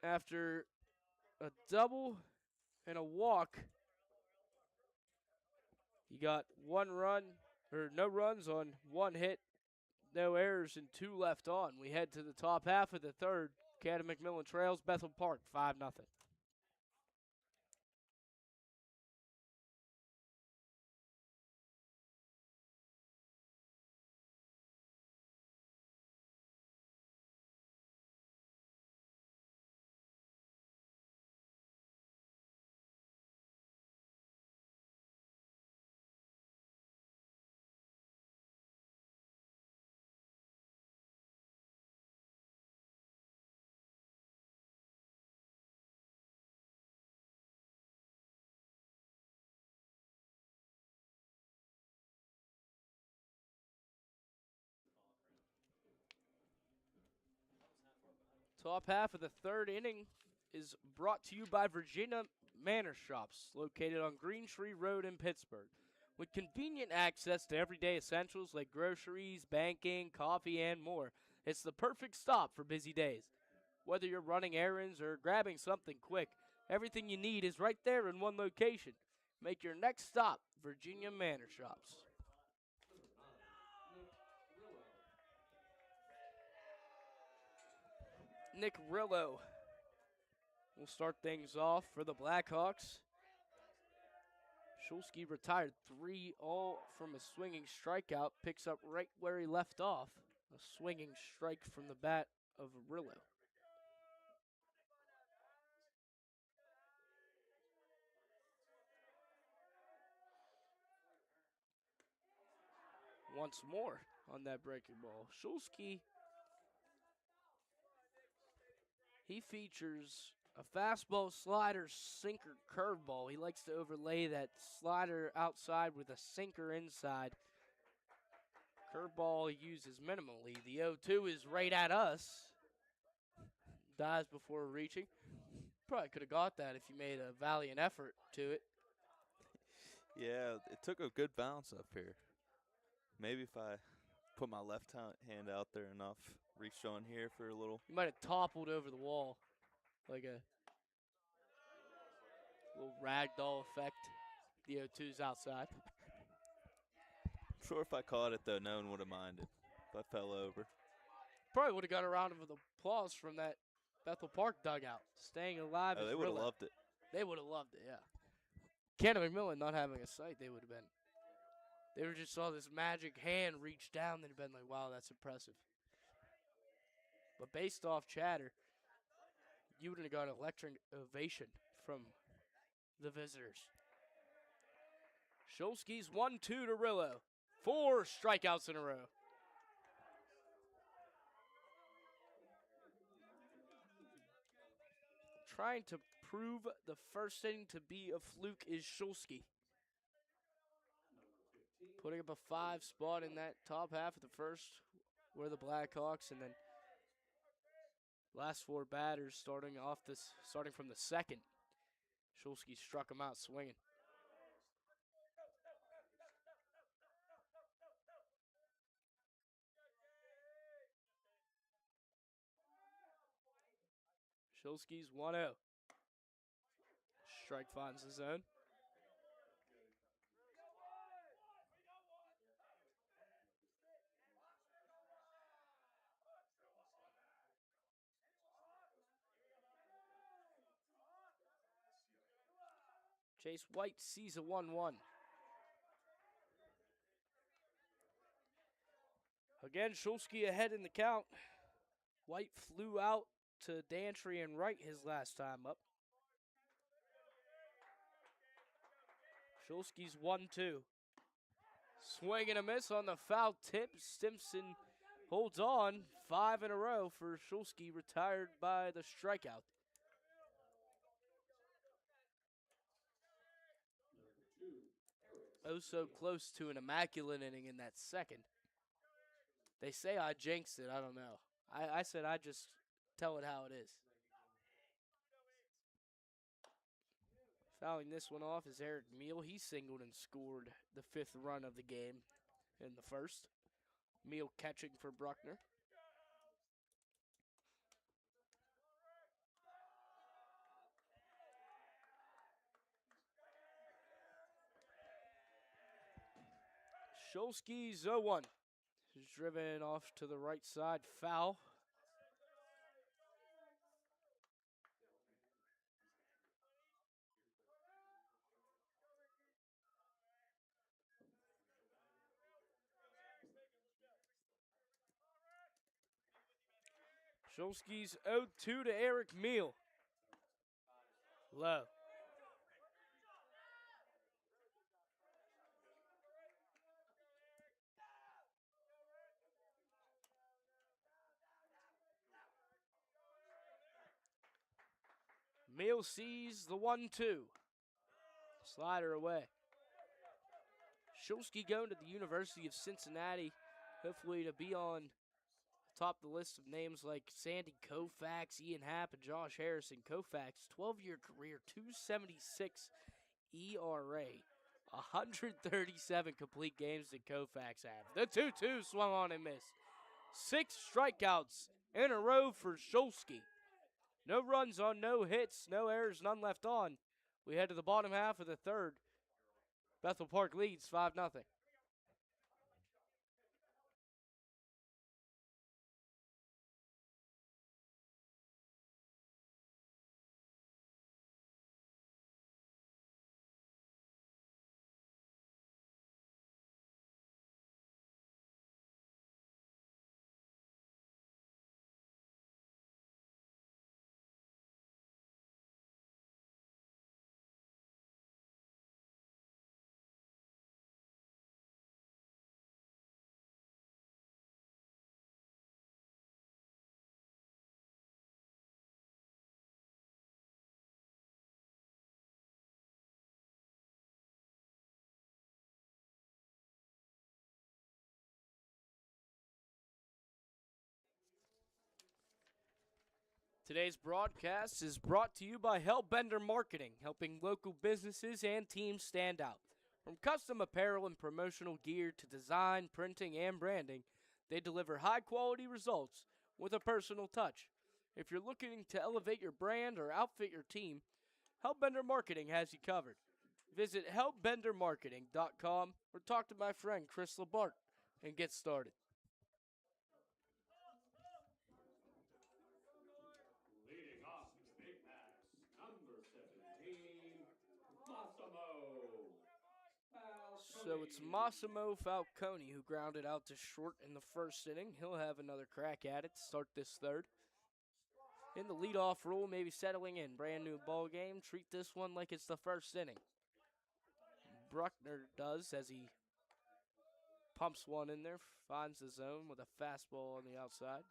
After a double and a walk, he got 1 run, or no runs on 1 hit, no errors, and 2 left on. We head to the top half of the third. Canon-McMillan trails Bethel Park 5-0. Top half of the third inning is brought to you by Virginia Manor Shops, located on Green Tree Road in Pittsburgh. With convenient access to everyday essentials like groceries, banking, coffee, and more, it's the perfect stop for busy days. Whether you're running errands or grabbing something quick, everything you need is right there in one location. Make your next stop Virginia Manor Shops. Nick Rillo will start things off for the Blackhawks. Shulsky retired 3 all from a swinging strikeout, picks up right where he left off. A swinging strike from the bat of Rillo. Once more on that breaking ball. Shulsky, he features a fastball, slider, sinker, curveball. He likes to overlay that slider outside with a sinker inside. Curveball he uses minimally. The 0-2 is right at us. Dies before reaching. Probably could have got that if you made a valiant effort to it. Yeah, it took a good bounce up here. Maybe if I put my left hand out there enough, reached on here for a little. You might have toppled over the wall like a little ragdoll effect. The 0-2's outside. I'm sure if I caught it, though, no one would have minded if I fell over. Probably would have got a round of applause from that Bethel Park dugout. Staying alive. Oh, they would have loved it. They would have loved it, yeah. Canon-McMillan not having a sight, they would have been. They would just saw this magic hand reach down and been like, wow, that's impressive. But based off chatter, you would have got an electric ovation from the visitors. Shulsky's 1-2 to Rillo. 4 strikeouts in a row. Trying to prove the first inning to be a fluke is Shulsky. Putting up a 5 spot in that top half of the first were the Blackhawks, and then last 4 batters starting from the second. Shulsky struck him out swinging. Shulsky's 1-0. Strike finds the zone. Chase White sees a 1-1. Again, Shulsky ahead in the count. White flew out to Dantry and Wright his last time up. Shulsky's 1-2. Swing and a miss on the foul tip. Stimson holds on. 5 in a row for Shulsky, retired by the strikeout. Oh, so close to an immaculate inning in that second. They say I jinxed it. I don't know. I said I'd just tell it how it is. Fouling this one off is Eric Meal. He singled and scored the 5th run of the game in the first. Meal catching for Bruckner. Shulsky's 0-1. He's driven off to the right side, foul. Shulsky's 0-2 to Eric Meal. Low. Meal sees the 1-2. Slider away. Shulsky going to the University of Cincinnati, hopefully to be on top of the list of names like Sandy Koufax, Ian Happ, and Josh Harrison. Koufax, 12-year career, 276 ERA, 137 complete games that Koufax have. The 2-2 swung on and missed. 6 strikeouts in a row for Shulsky. No runs on no hits, no errors, none left on. We head to the bottom half of the third. Bethel Park leads 5-0. Today's broadcast is brought to you by Hellbender Marketing, helping local businesses and teams stand out. From custom apparel and promotional gear to design, printing, and branding, they deliver high-quality results with a personal touch. If you're looking to elevate your brand or outfit your team, Hellbender Marketing has you covered. Visit hellbendermarketing.com or talk to my friend Chris Labart and get started. Leading off the big pass, number 17, Massimo. So it's Massimo Falcone who grounded out to short in the first inning. He'll have another crack at it to start this third. In the leadoff role, maybe settling in. Brand new ball game. Treat this one like it's the first inning. Bruckner does as he pumps one in there, finds the zone with a fastball on the outside.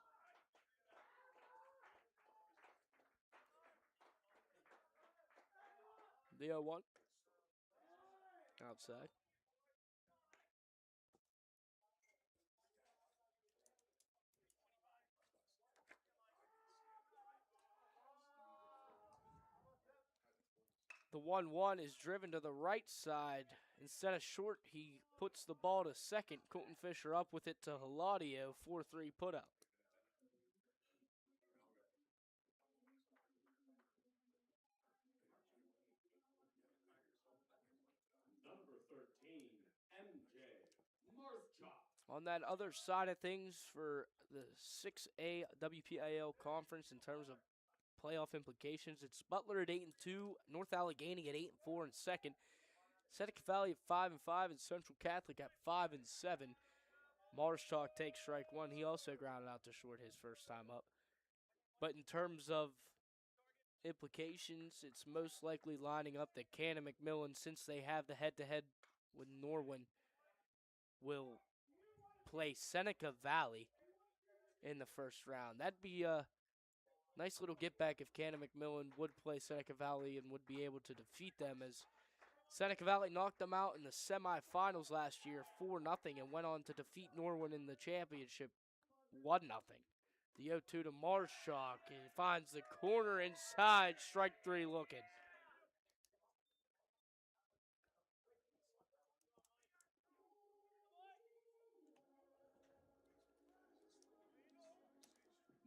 The 0-1. Outside. The 1-1 is driven to the right side. Instead of short, he puts the ball to second. Colton Fisher up with it to Hiladio, 4-3 putout. Number 13, MJ Marchuk. On that other side of things for the 6A WPIAL conference in terms of playoff implications, it's Butler at 8-2, North Allegheny at 8-4 in second, Seneca Valley at 5-5, and Central Catholic at 5-7. Marshak takes strike one. He also grounded out to short his first time up. But in terms of implications, it's most likely lining up that Canon-McMillan, since they have the head-to-head with Norwin, will play Seneca Valley in the first round. That'd be a nice little get back if Canon-McMillan would play Seneca Valley and would be able to defeat them, as Seneca Valley knocked them out in the semifinals last year 4-0 and went on to defeat Norwin in the championship 1-0. The 0-2 to Marshak, and he finds the corner inside, strike three looking.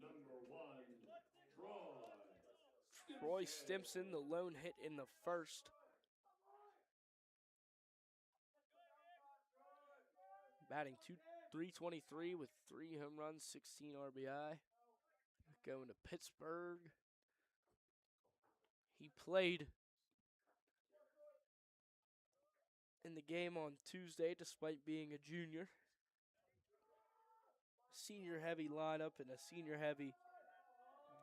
Number 1, Troy Stimson, the lone hit in the first. Batting .323 with 3 home runs, 16 RBI. Going to Pittsburgh. He played in the game on Tuesday despite being a junior. Senior-heavy lineup and a senior-heavy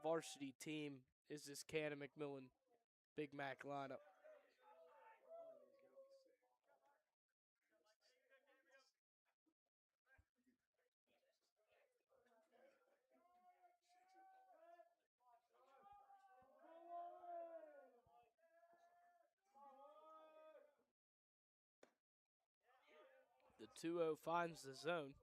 varsity team is this Canon-McMillan Big Mac lineup. The 2-0 finds the zone.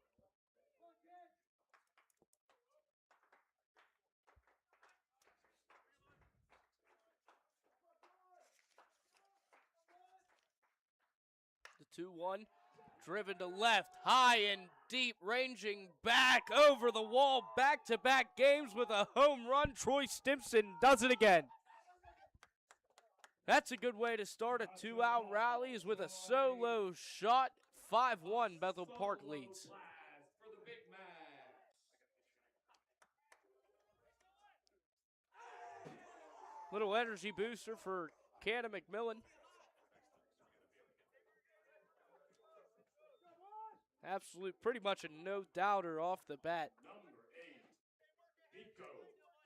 The 2-1, driven to left, high and deep, ranging back over the wall, back-to-back games with a home run. Troy Stimson does it again. That's a good way to start a 2-out rally, is with a solo shot. 5-1, Bethel Park leads. Little energy booster for Canon-McMillan. Absolute, pretty much a no-doubter off the bat. Number 8, Pico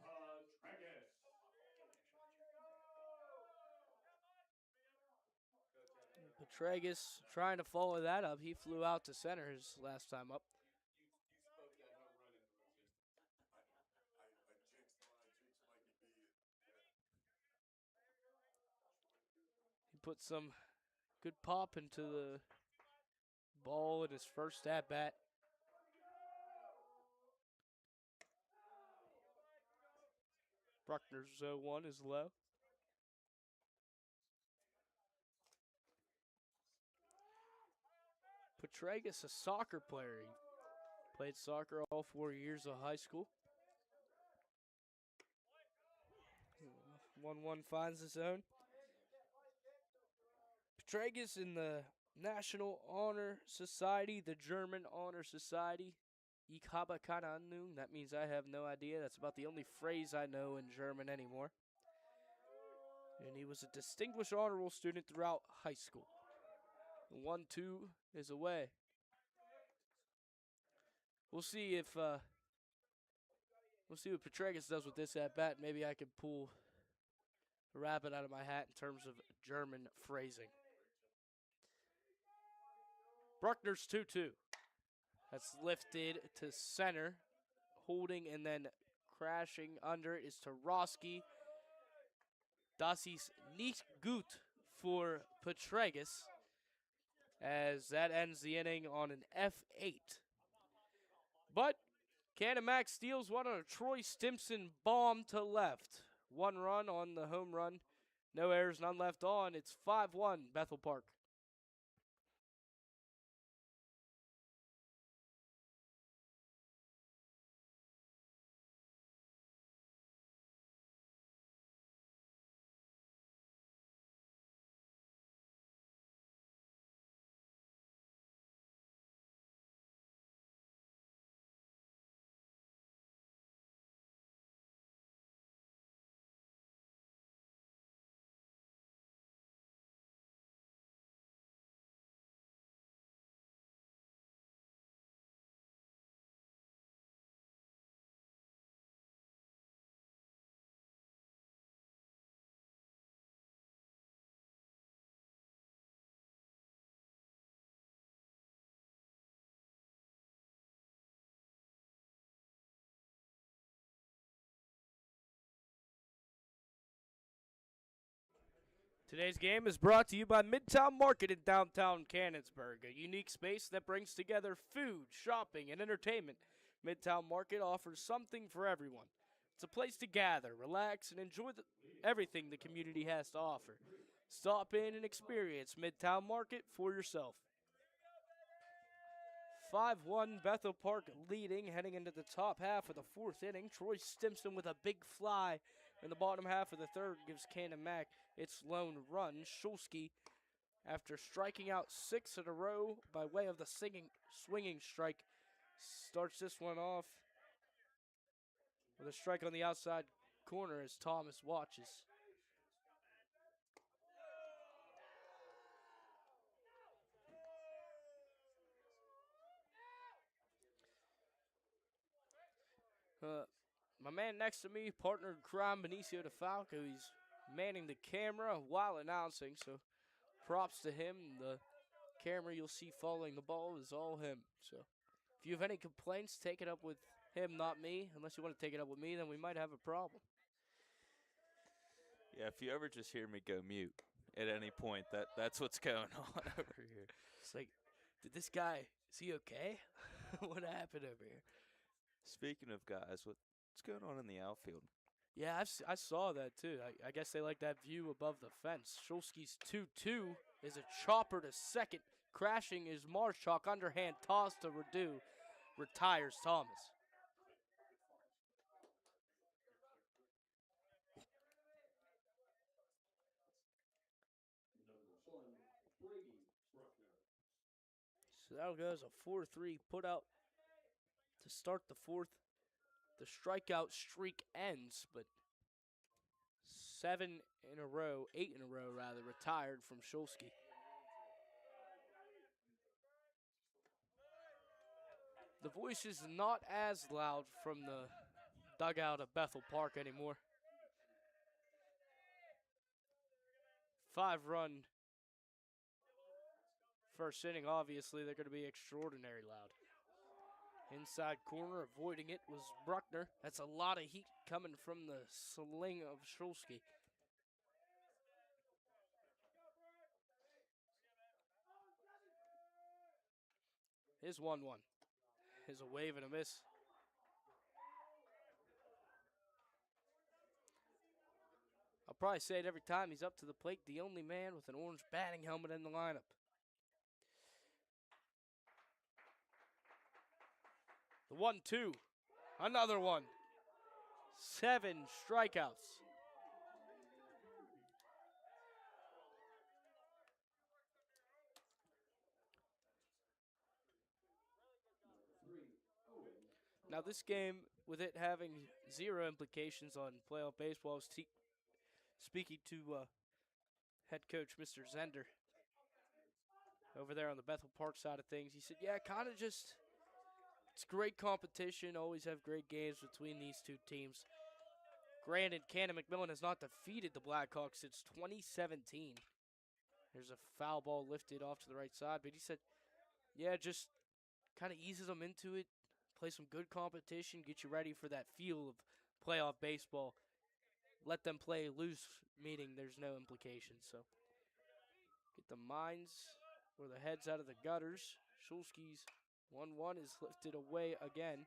Patregas. Patregas trying to follow that up. He flew out to center his last time up. He put some good pop into the ball in his first at-bat. Bruckner's 0-1 is low. Patregas, a soccer player. He played soccer all 4 years of high school. 1-1 finds his own. Patregas in the National Honor Society, the German Honor Society. Ich habe keine Ahnung. That means I have no idea. That's about the only phrase I know in German anymore. And he was a distinguished honor roll student throughout high school. The 1-2 is away. We'll see if what Petragus does with this at bat. Maybe I can pull a rabbit out of my hat in terms of German phrasing. Bruckner's 2-2. That's lifted to center, holding and then crashing under it is Tarosky. Das ist nicht gut for Petragus, as that ends the inning on an F8. But Canon Mac steals one on a Troy Stimson bomb to left. 1 run on the home run. No errors, none left on. It's 5-1 Bethel Park. Today's game is brought to you by Midtown Market in downtown Canonsburg, a unique space that brings together food, shopping, and entertainment. Midtown Market offers something for everyone. It's a place to gather, relax, and enjoy everything the community has to offer. Stop in and experience Midtown Market for yourself. 5-1 Bethel Park leading, heading into the top half of the 4th inning. Troy Stimson with a big fly in the bottom half of the 3rd gives Canon Mac its lone run. Shulsky, after striking out 6 in a row by way of the swinging strike, starts this one off with a strike on the outside corner as Thomas watches. My man next to me, partner in crime, Benicio DeFalco, he's manning the camera while announcing, so props to him. The camera you'll see following the ball is all him. So if you have any complaints, take it up with him, not me. Unless you want to take it up with me, then we might have a problem. Yeah, if you ever just hear me go mute at any point, that's what's going on over here. It's like, did this guy, is he okay? What happened over here? Speaking of guys, what's going on in the outfield? Yeah, I saw that too. I guess they like that view above the fence. Shulsky's 2-2 is a chopper to second. Crashing is Marshak, underhand toss to Redu. Retires Thomas. So that goes a 4-3 put out to start the 4th. The strikeout streak ends, but 8 in a row, retired from Shulsky. The voice is not as loud from the dugout of Bethel Park anymore. 5-run first inning, obviously they're going to be extraordinary loud. Inside corner, avoiding it was Bruckner. That's a lot of heat coming from the sling of Shulsky. Here's 1-1. Here's a wave and a miss. I'll probably say it every time he's up to the plate, the only man with an orange batting helmet in the lineup. The 1-2. Another one. 7 strikeouts. Now this game, with it having 0 implications on playoff baseball, I was speaking to head coach Mr. Zender. over there on the Bethel Park side of things. He said, yeah, kind of just, it's great competition. Always have great games between these two teams. Granted, Canon-McMillan has not defeated the Blackhawks since 2017. There's a foul ball lifted off to the right side, but he said, yeah, just kind of eases them into it, play some good competition, get you ready for that feel of playoff baseball. Let them play loose, meaning there's no implications. So get the minds or the heads out of the gutters. Shulski's 1-1 is lifted away again.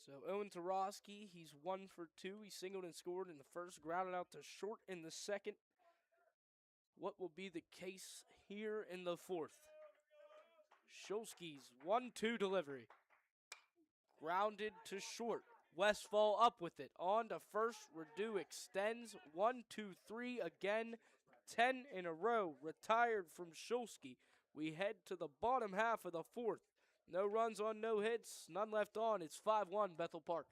So Owen Tarosky, he's 1 for 2. He singled and scored in the first, grounded out to short in the second. What will be the case here in the fourth? Shulski's 1-2 delivery. Grounded to short. Westfall up with it. On to first. Redu extends. 1-2-3 again. 10 in a row. Retired from Shulsky. We head to the bottom half of the fourth. No runs on, no hits. None left on. It's 5-1 Bethel Park.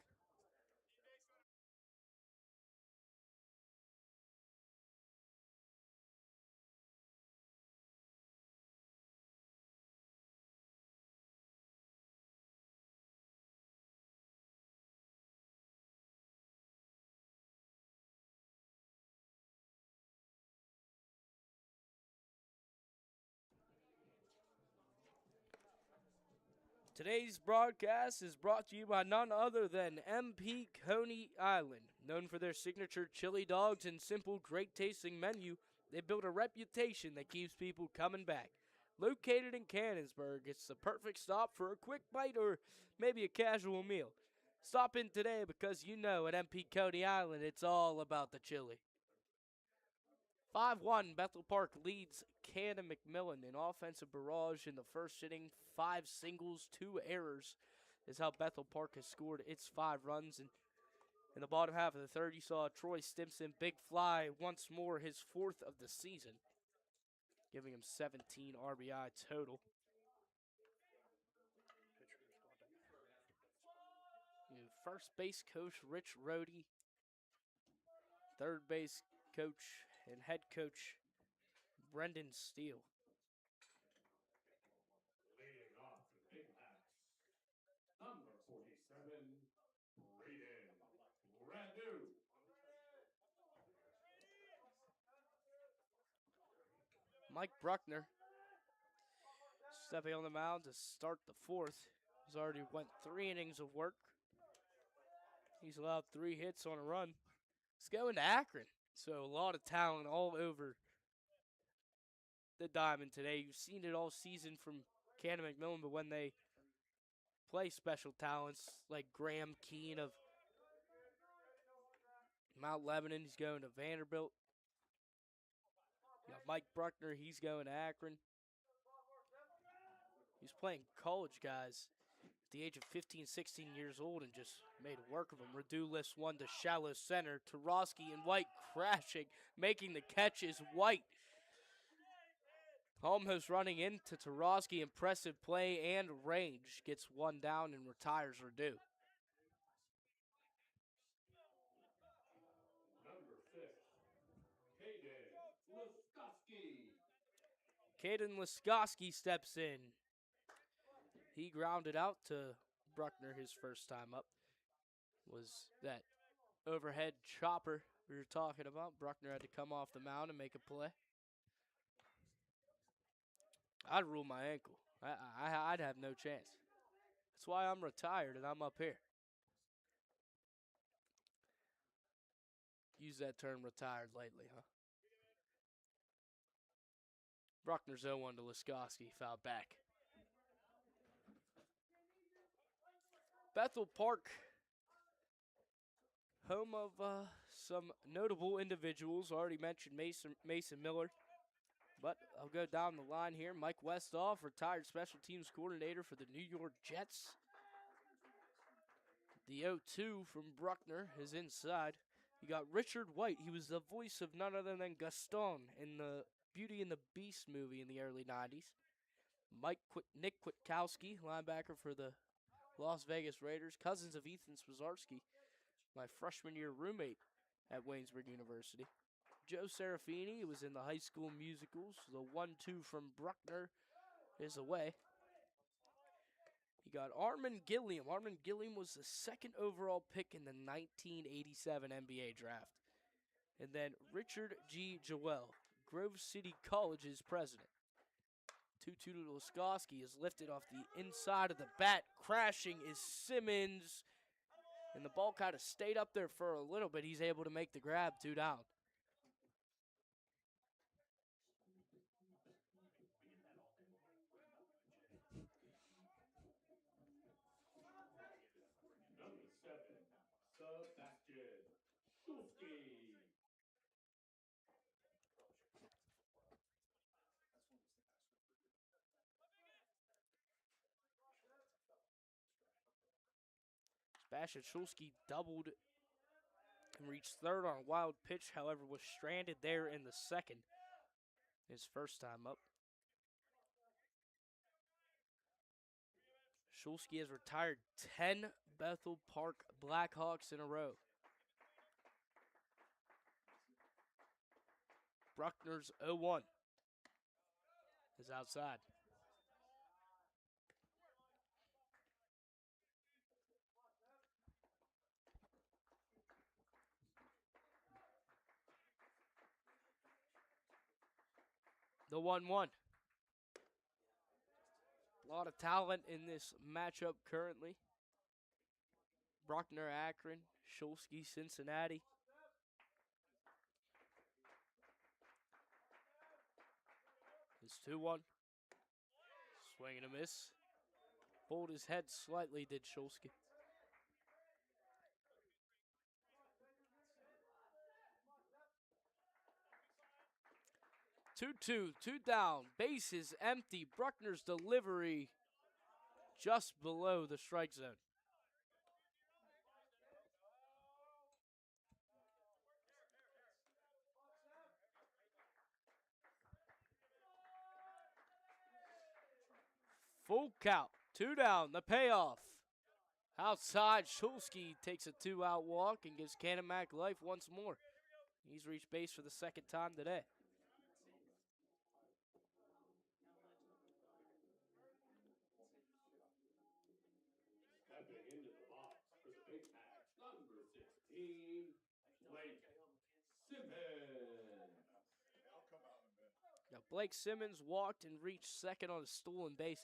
Today's broadcast is brought to you by none other than MP Coney Island. Known for their signature chili dogs and simple, great-tasting menu, they built a reputation that keeps people coming back. Located in Cannonsburg, it's the perfect stop for a quick bite or maybe a casual meal. Stop in today because you know at MP Coney Island it's all about the chili. 5-1, Bethel Park leads Canon-McMillan. An offensive barrage in the first inning. 5 singles, 2 errors is how Bethel Park has scored its 5 runs. And in the bottom half of the third, you saw Troy Stimson big fly once more, his 4th of the season, giving him 17 RBI total. First base coach Rich Rohde, third base coach and head coach Brendan Steele. Leading off the big bats, number 47, Redu. Mike Bruckner stepping on the mound to start the fourth. He's already went 3 innings of work. He's allowed 3 hits on a run. He's going to Akron. So a lot of talent all over the diamond today. You've seen it all season from Canon-McMillan, but when they play special talents like Graham Keene of Mount Lebanon, he's going to Vanderbilt. You got Mike Bruckner, he's going to Akron. He's playing college guys at the age of 15, 16 years old and just made work of them. Redu lifts one to shallow center. Tarosky and White crashing, making the catch is White. Almost running into Tarosky. Impressive play and range. Gets one down and retires Redu. Number 6, Caden Luskowski. Caden Luskowski steps in. He grounded out to Bruckner his first time up. Was that overhead chopper we were talking about. Bruckner had to come off the mound and make a play. I'd rule my ankle. I'd have no chance. That's why I'm retired and I'm up here. Use that term retired lately, huh? Bruckner's 0-1 to Luskowski, foul back. Bethel Park, home of some notable individuals. Already mentioned Mason Miller. But I'll go down the line here. Mike Westhoff, retired special teams coordinator for the New York Jets. The 0-2 from Bruckner is inside. You got Richard White. He was the voice of none other than Gaston in the Beauty and the Beast movie in the early 90s. Nick Kwiatkowski, linebacker for the Las Vegas Raiders. Cousins of Ethan Swazarski, my freshman year roommate at Waynesburg University. Joe Serafini, who was in the high school musicals. The 1-2 from Bruckner is away. You got Armin Gilliam. Armin Gilliam was the second overall pick in the 1987 NBA draft. And then Richard G. Joel, Grove City College's president. 2-2 to Laskowski is lifted off the inside of the bat. Crashing is Simmons. And the ball kind of stayed up there for a little bit. He's able to make the grab, 2 down. Number 7, Sebastian Shulsky. Sebastian Shulsky doubled and reached third on a wild pitch, however, was stranded there in the second. His first time up. Shulsky has retired 10 Bethel Park Blackhawks in a row. Bruckner's 0-1 is outside. The 1-1. A lot of talent in this matchup currently. Bruckner, Akron, Shulsky, Cincinnati. It's 2-1. Swing and a miss. Pulled his head slightly, did Shulsky. Two down. Base is empty. Bruckner's delivery just below the strike zone. Full count. 2 down. The payoff. Outside, Shulsky takes a 2-out walk and gives Canon Mac life once more. He's reached base for the second time today. Stepping into the box for the big match, number 16, Blake Simmons. Now, Blake Simmons walked and reached second on a stolen base.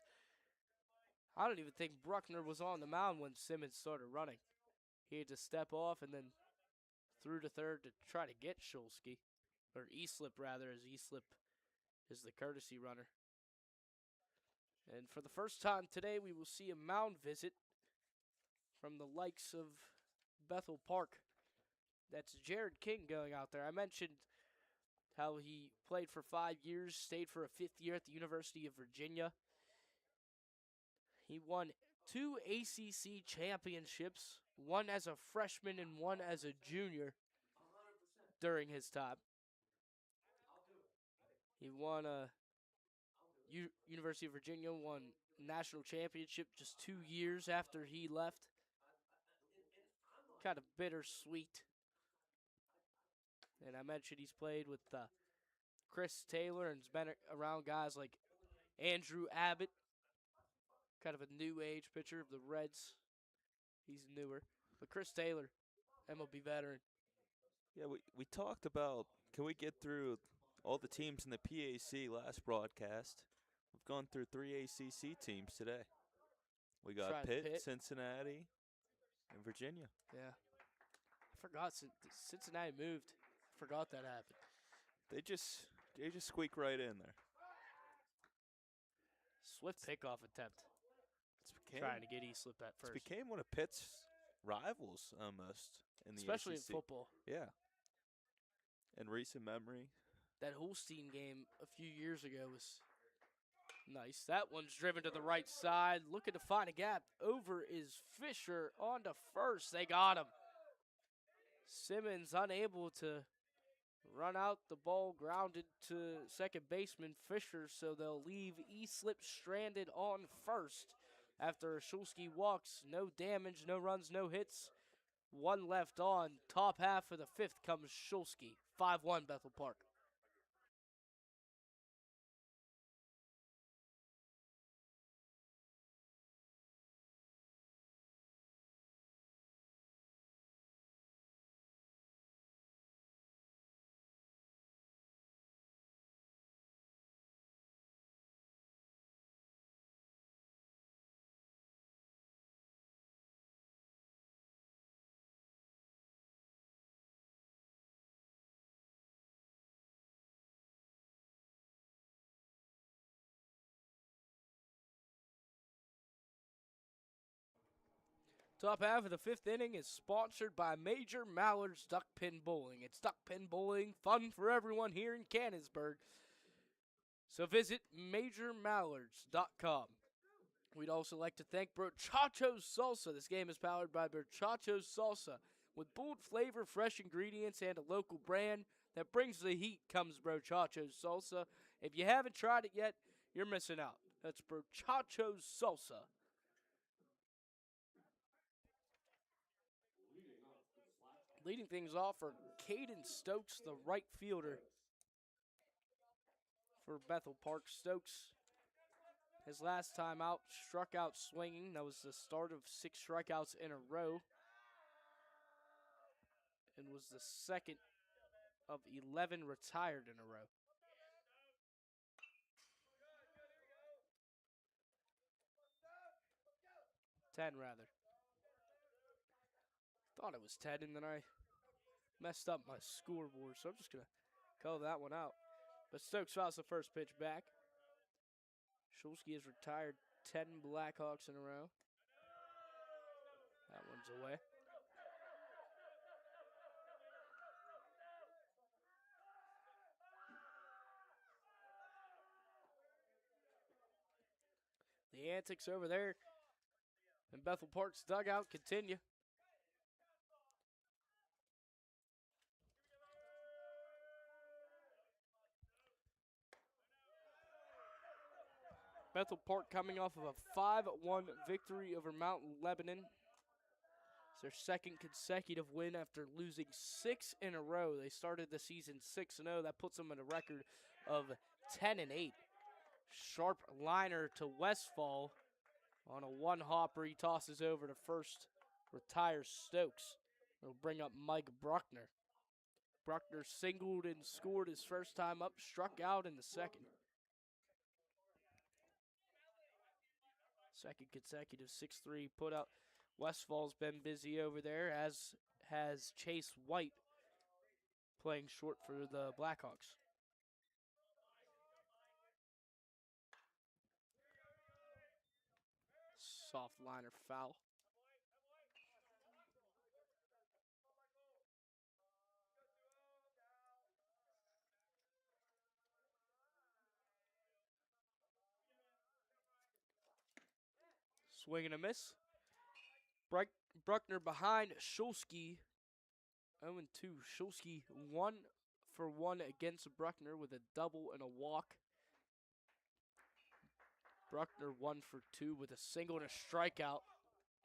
I don't even think Bruckner was on the mound when Simmons started running. He had to step off and then threw to third to try to get Shulsky. Or Easlip, rather, as Easlip is the courtesy runner. And for the first time today, we will see a mound visit from the likes of Bethel Park. That's Jared King going out there. I mentioned how he played for 5 years, stayed for a 5th year at the University of Virginia. He won 2 ACC championships, one as a freshman and one as a junior during his time. He won University of Virginia, won national championship just 2 years after he left. Kind of bittersweet. And I mentioned he's played with Chris Taylor and has been around guys like Andrew Abbott. Kind of a new age pitcher of the Reds. He's newer. But Chris Taylor, MLB veteran. Yeah, we talked about, can we get through all the teams in the PAC last broadcast? We've gone through 3 ACC teams today. We got Pitt, Cincinnati, and Virginia. Yeah. I forgot Cincinnati moved. Forgot that happened. They just squeak right in there. Swift pickoff attempt. Trying to get Easlip at first. It became one of Pitt's rivals almost in the especially ACC. in football. Yeah. In recent memory. That Holstein game a few years ago was nice. That one's driven to the right side. Looking to find a gap. Over is Fisher on to first. They got him. Simmons unable to run out. The ball grounded to second baseman Fisher, so they'll leave Easlip stranded on first. After Shulsky walks, no damage, no runs, no hits. 1 left on. Top half of the 5th comes Shulsky. 5-1 Bethel Park. Top half of the 5th inning is sponsored by Major Mallard's Duck Pin Bowling. It's duck pin bowling, fun for everyone here in Canonsburg. So visit MajorMallards.com. We'd also like to thank Brochacho's Salsa. This game is powered by Brochacho's Salsa. With bold flavor, fresh ingredients, and a local brand that brings the heat comes Brochacho's Salsa. If you haven't tried it yet, you're missing out. That's Brochacho's Salsa. Leading things off are Caden Stokes, the right fielder for Bethel Park. Stokes, his last time out, struck out swinging. That was the start of 6 strikeouts in a row. And was the second of 11 retired in a row. Ten, rather. Thought it was 10, and then I messed up my scoreboard, so I'm just going to call that one out. But Stokes fouls the first pitch back. Shulsky has retired 10 Blackhawks in a row. That one's away. The antics over there in Bethel Park's dugout continue. Bethel Park coming off of a 5-1 victory over Mount Lebanon. It's their second consecutive win after losing 6 in a row. They started the season 6-0. That puts them at a record of 10-8. Sharp liner to Westfall on a one-hopper. He tosses over to first, retires Stokes. It'll bring up Mike Bruckner. Bruckner singled and scored his first time up, struck out in the second. Second consecutive 6-3 put out. Westfall's been busy over there, as has Chase White playing short for the Blackhawks. Soft liner foul. Swing and a miss. Bruckner behind Shulsky. 0-2. Shulsky 1 for 1 against Bruckner with a double and a walk. Bruckner 1 for 2 with a single and a strikeout.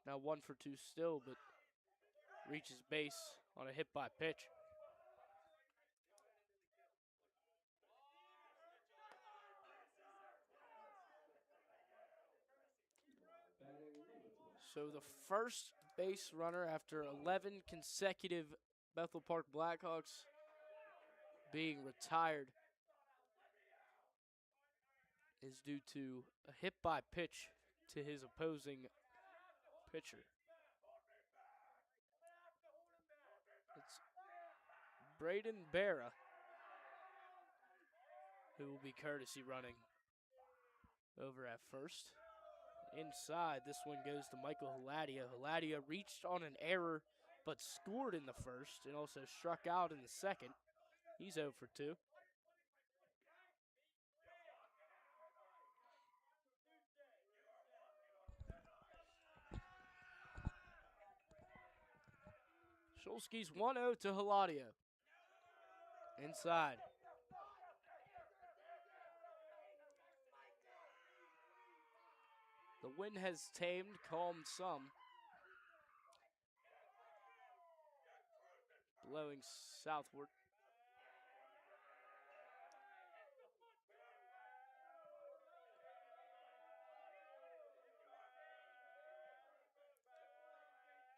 Now 1 for 2 still, but reaches base on a hit by pitch. So the first base runner after 11 consecutive Bethel Park Blackhawks being retired is due to a hit by pitch to his opposing pitcher. It's Braden Barra who will be courtesy running over at first. Inside, this one goes to Michael Haladia. Haladia reached on an error, but scored in the first and also struck out in the second. He's 0 for 2. Shulsky's 1-0 to Haladia. Inside. The wind has tamed, calmed some. blowing southward.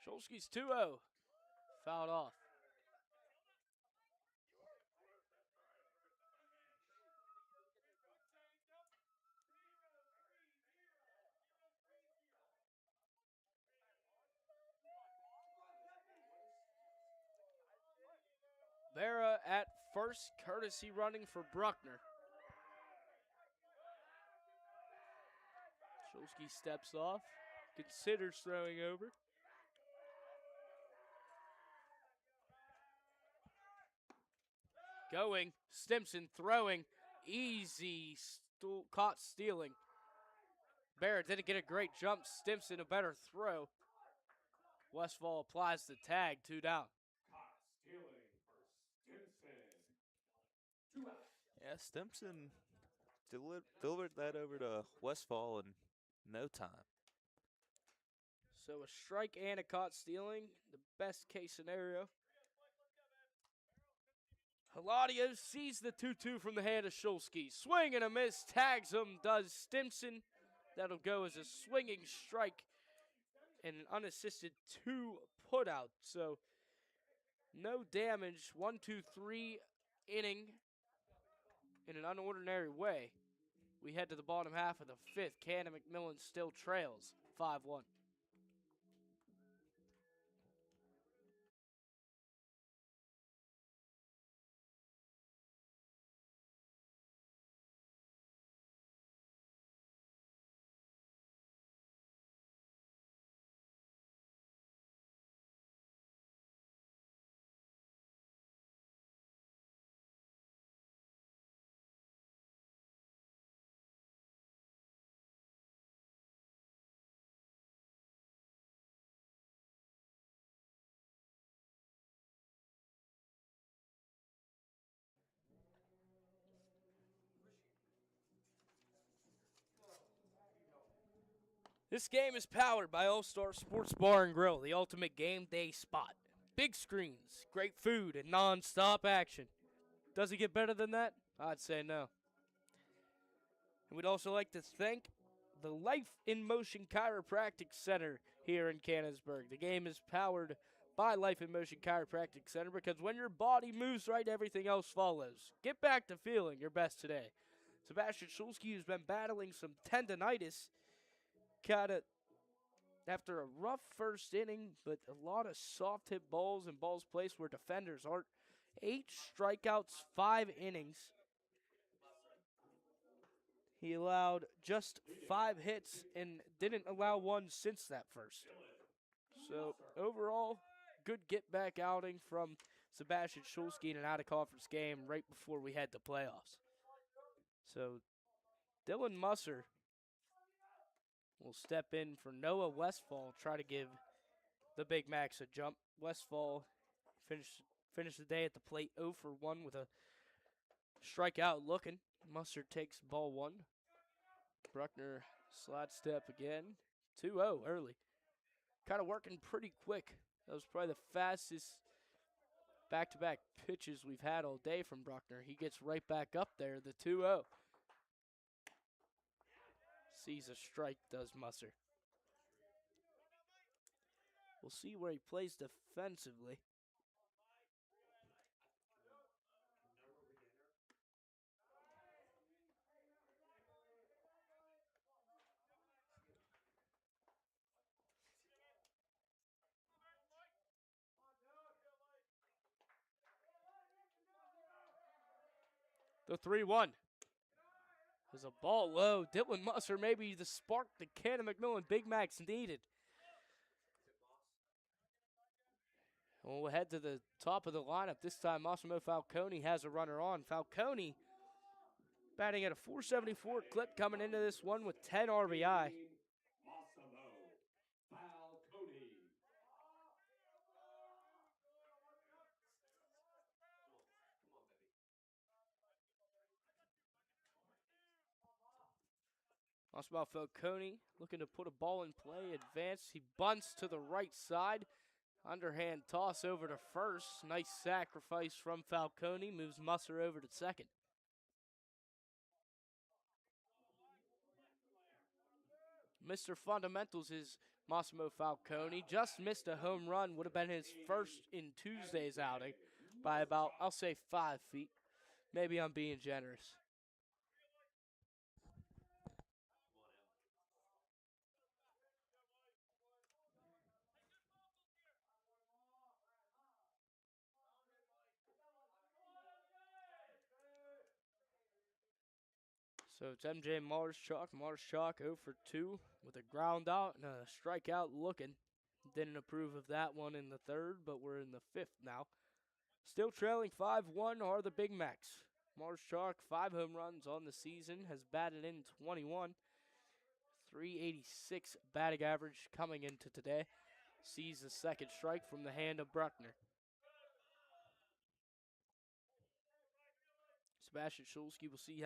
Shulsky's 2-0. Fouled off. Vera at first, courtesy running for Bruckner. Shulsky steps off, considers throwing over. Going, Stimson throwing, easy, caught stealing. Barrett didn't get a great jump, Stimson a better throw. Westfall applies the tag, 2 down. Caught stealing for Stimson. 2 out. Yeah, Stimson delivered that over to Westfall in no time. So a strike and a caught stealing, the best case scenario. Hiladio sees the 2-2 from the hand of Shulsky. Swing and a miss, tags him, does Stimson. That'll go as a swinging strike and an unassisted 2 putout. So no damage, 1-2-3 inning in an unordinary way. We head to the bottom half of the 5th. Canon-McMillan still trails 5-1. This game is powered by All-Star Sports Bar and Grill, the ultimate game day spot. Big screens, great food, and non-stop action. Does it get better than that? I'd say no. And we'd also like to thank the Life in Motion Chiropractic Center here in Canonsburg. The game is powered by Life in Motion Chiropractic Center because when your body moves right, everything else follows. Get back to feeling your best today. Sebastian Shulsky, who's been battling some tendonitis, got it after a rough first inning, but a lot of soft hit balls and balls placed where defenders aren't. 8 strikeouts, 5 innings. He allowed just 5 hits and didn't allow one since that first. So overall, good get-back outing from Sebastian Shulsky in an out-of-conference game right before we head to playoffs. So Dylan Musser will step in for Noah Westfall, try to give the Big Macs a jump. Westfall finished the day at the plate 0 for 1 with a strikeout looking. Musser takes ball 1. Bruckner slide step again. 2-0 early. Kind of working pretty quick. That was probably the fastest back-to-back pitches we've had all day from Bruckner. He gets right back up there, the 2-0. Sees a strike, does Musser. We'll see where he plays defensively. The 3-1. There's a ball low. Dylan Musser, maybe the spark the Canon-McMillan Big Macs needed. We'll head to the top of the lineup. This time, Massimo Falcone has a runner on. Falcone batting at a .474 clip coming into this one with 10 RBI. Massimo Falcone looking to put a ball in play, advance. He bunts to the right side. Underhand toss over to first. Nice sacrifice from Falcone. Moves Musser over to second. Mr. Fundamentals is Massimo Falcone. Just missed a home run. Would have been his first in Tuesday's outing by about, I'll say, 5 feet. Maybe I'm being generous. So it's MJ Marschalk. Marschalk 0 for 2 with a ground out and a strikeout looking. Didn't approve of that one in the third, but we're in the fifth now. Still trailing 5-1 are the Big Macs. Marschalk, 5 home runs on the season, has batted in 21. 386 batting average coming into today. Sees the second strike from the hand of Bruckner. Sebastian Schulski will see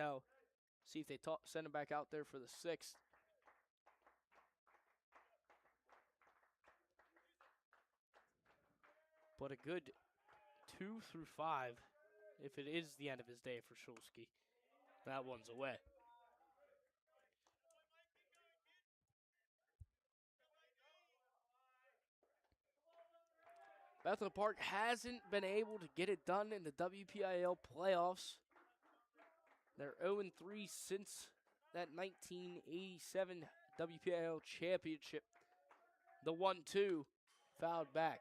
if they send him back out there for the sixth. But a good 2 through 5 if it is the end of his day for Schulski. That one's away. Bethel Park hasn't been able to get it done in the WPIAL playoffs. They're 0-3 since that 1987 WPIAL championship. The 1-2 fouled back.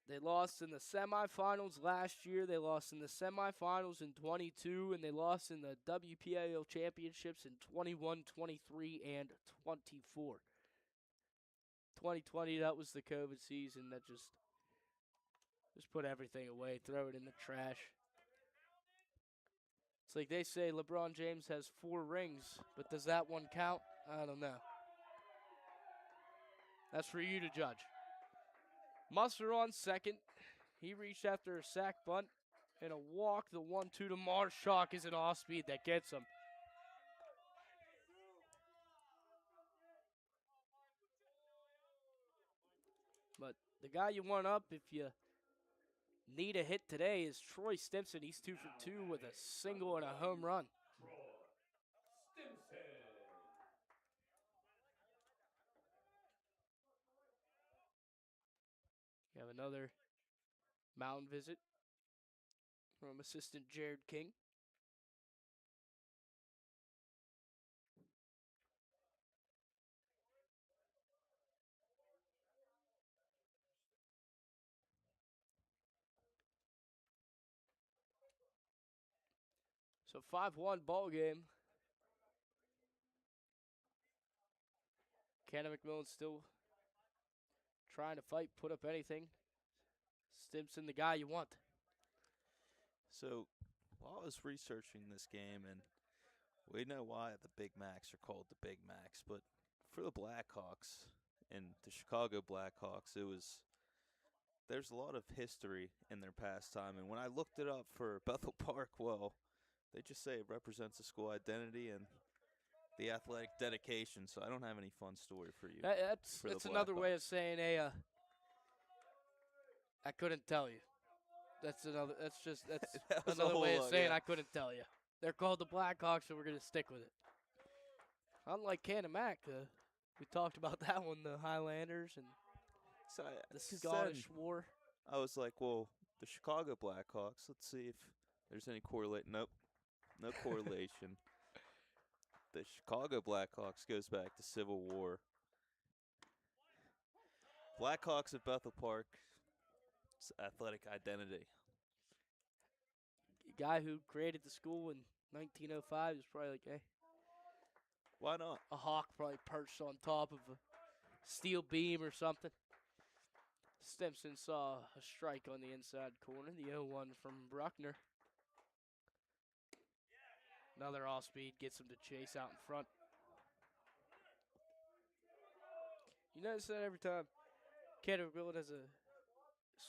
They lost in the semifinals last year. They lost in the semifinals in 22, and they lost in the WPIAL championships in 21, 23, and 24. 2020, that was the COVID season that just put everything away, throw it in the trash. It's like they say LeBron James has 4 rings, but does that one count? I don't know. That's for you to judge. Musser on second. He reached after a sac bunt and a walk. The 1-2 to Marschalk is an off-speed that gets him. But the guy you want up if you need a hit today is Troy Stimson. He's 2 for 2 with a single and a home run. You have another mound visit from assistant Jared King. So 5-1 ball game. Canon-McMillan still trying to fight, put up anything. Stimson, the guy you want. So, while I was researching this game, and we know why the Big Macs are called the Big Macs, but for the Blackhawks and the Chicago Blackhawks, there's a lot of history in their pastime. And when I looked it up for Bethel Park, well, they just say it represents the school identity and the athletic dedication. So I don't have any fun story for you. That's another way of saying I couldn't tell you. That's another way of saying I couldn't tell you. They're called the Blackhawks, so we're gonna stick with it. Unlike Canon Mac, we talked about that one, the Highlanders and the Scottish War. I was like, well, the Chicago Blackhawks. Let's see if there's any correlation. Nope, no correlation. The Chicago Blackhawks goes back to Civil War. Blackhawks at Bethel Park. It's athletic identity. The guy who created the school in 1905 is probably like, hey. Why not? A hawk probably perched on top of a steel beam or something. Stimson saw a strike on the inside corner. The 0-1 from Bruckner. Another off-speed gets him to chase out in front. You notice that every time Canon-McMillan has a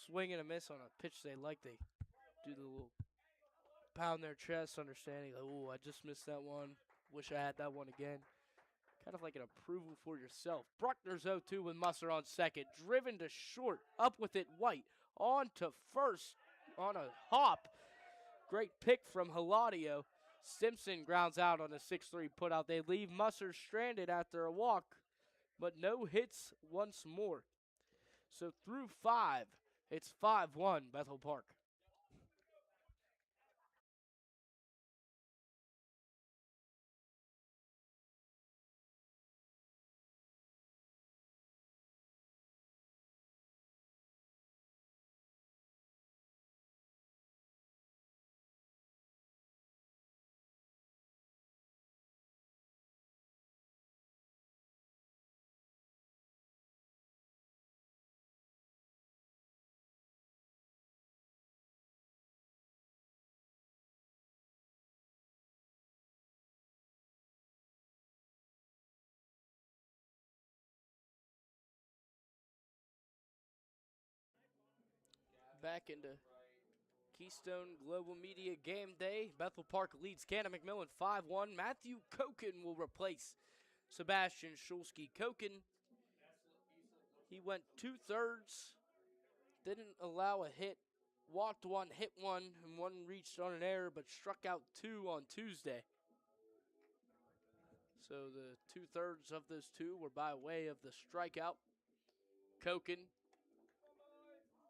swing and a miss on a pitch they like, they do the little pound their chest, understanding, like, oh, I just missed that one. Wish I had that one again. kind of like an approval for yourself. Bruckner's 0-2 with Musser on second. Driven to short. Up with it, White. On to first on a hop. Great pick from Hiladio. Simpson grounds out on a 6-3 putout. They leave Musser stranded after a walk, but no hits once more. So through 5, it's 5-1 Bethel Park. Back into Keystone Global Media Game Day. Bethel Park leads Canon-McMillan 5-1. Matthew Koken will replace Sebastian Shulsky. Koken, he went 2/3, didn't allow a hit, walked 1, hit 1, and 1 reached on an error, but struck out 2 on Tuesday. So the 2/3 of those 2 were by way of the strikeout. Koken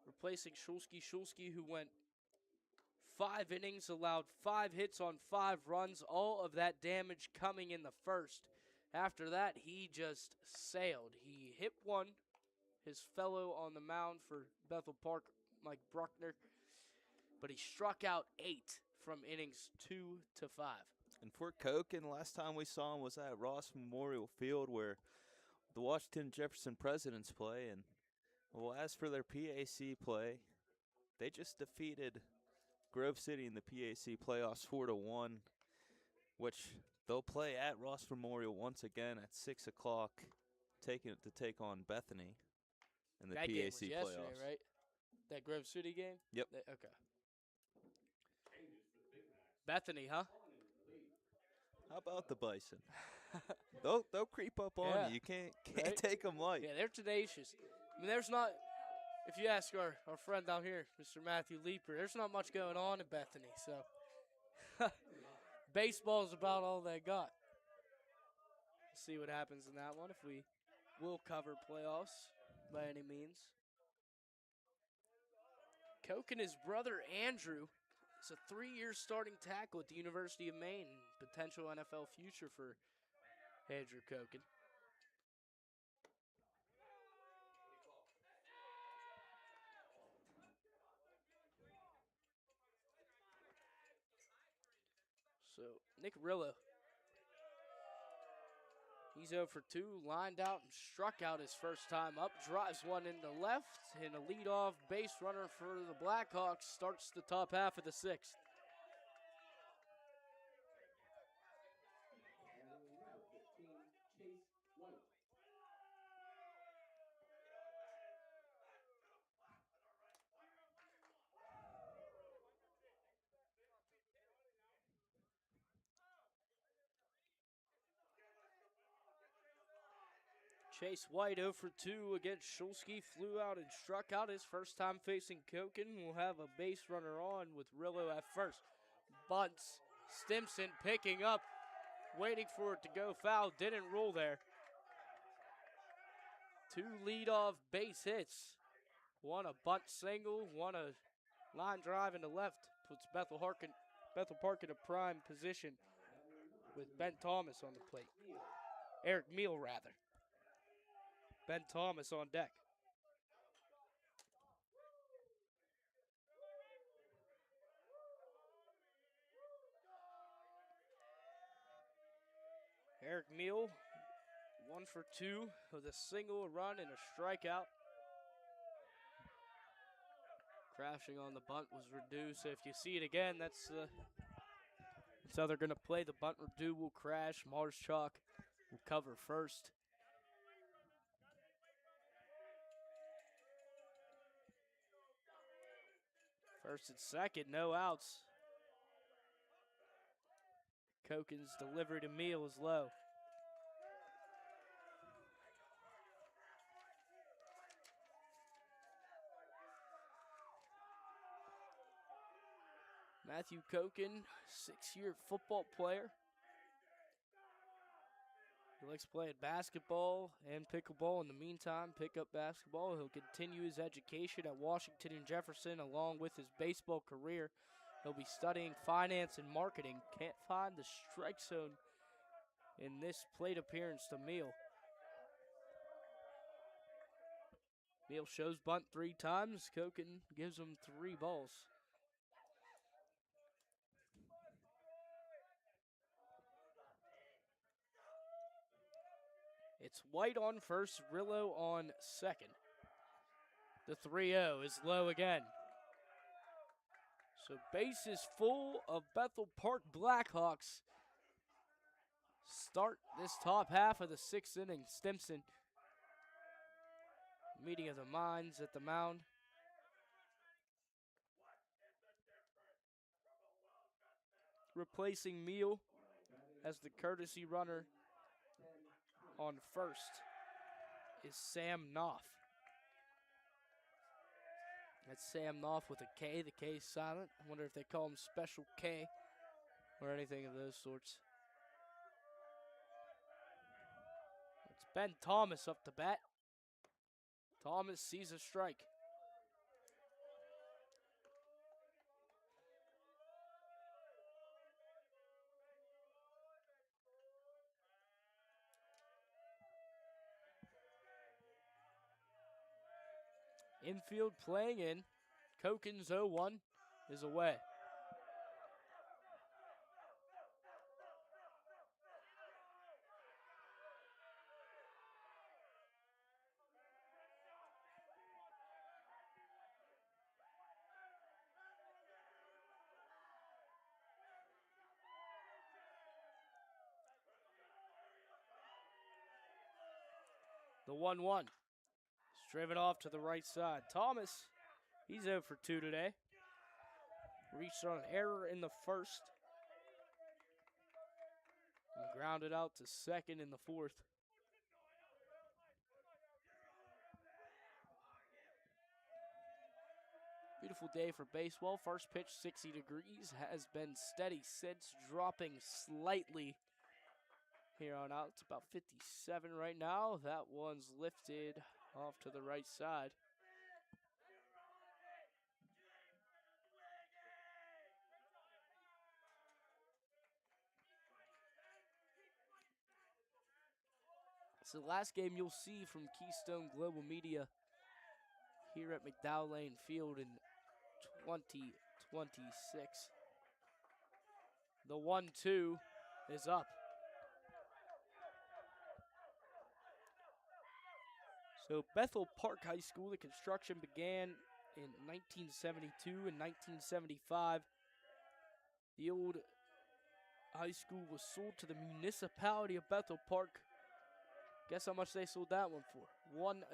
replacing Shulsky. Shulsky, who went 5 innings, allowed 5 hits on 5 runs, all of that damage coming in the first. After that, he just sailed. He hit 1, his fellow on the mound for Bethel Park, Mike Bruckner, but he struck out 8 from innings 2 to 5. And for Koken, last time we saw him was at Ross Memorial Field where the Washington Jefferson Presidents play. And, well, as for their PAC play, they just defeated Grove City in the PAC playoffs 4-1, which they'll play at Ross Memorial once again at 6 o'clock, taking it to take on Bethany in the That PAC game was yesterday, playoffs. right? That Grove City game? Yep. Okay. Bethany, huh? How about the Bison? They'll creep up on Yeah. you. You can't Right? take them light. Yeah, they're tenacious. I mean, there's not, if you ask our friend down here, Mr. Matthew Leeper, there's not much going on in Bethany. So, baseball's about all they got. See what happens in that one, if we will cover playoffs by any means. Koch and his brother Andrew is a 3-year starting tackle at the University of Maine. Potential NFL future for Andrew Koch. So, Nick Rillo, he's 0 for 2, lined out and struck out his first time up, drives one into left, and a leadoff base runner for the Blackhawks starts the top half of the 6th. Chase White 0 for 2 against Shulsky, flew out and struck out his first time facing Koken. Will have a base runner on with Rillo at first. Bunts, Stimson picking up, waiting for it to go foul, didn't roll there. 2 leadoff base hits. One a bunt single, one a line drive into left. Puts Bethel Park in a prime position with Ben Thomas on the plate. Eric Meal, rather. Ben Thomas on deck. Eric Meal, 1 for 2 with a single, a run, and a strikeout. Crashing on the bunt was reduced. So if you see it again, that's how they're going to play. The bunt redo will crash. Marschalk will cover first. First and second, no outs. Koken's delivery to Meal is low. Matthew Koken, 6-year football player. He likes playing basketball and pickleball in the meantime. Pick up basketball. He'll continue his education at Washington and Jefferson along with his baseball career. He'll be studying finance and marketing. Can't find the strike zone in this plate appearance to Meal. Meal shows bunt 3 times. Koken gives him 3 balls. It's White on first, Rillo on second. The 3-0 is low again. So base is full of Bethel Park Blackhawks. Start this top half of the 6th inning. Stimson, meeting of the minds at the mound. Replacing Meal as the courtesy runner on first is Sam Knopf. That's Sam Knopf with a K. The K is silent. I wonder if they call him Special K or anything of those sorts. It's Ben Thomas up to bat. Thomas sees a strike. Infield playing in. Koken's 0-1 is away. The 1-1. It's driven off to the right side. Thomas, he's 0 for 2 today. Reached on an error in the first. And grounded out to second in the fourth. Beautiful day for baseball. First pitch, 60 degrees. Has been steady since, dropping slightly here on out. It's about 57 right now. That one's lifted off to the right side. It's the last game you'll see from Keystone Global Media here at McDowell Lane Field in 2026. The 1-2 is up. So Bethel Park High School, the construction began in 1972 and 1975. The old high school was sold to the municipality of Bethel Park. Guess how much they sold that one for? $1.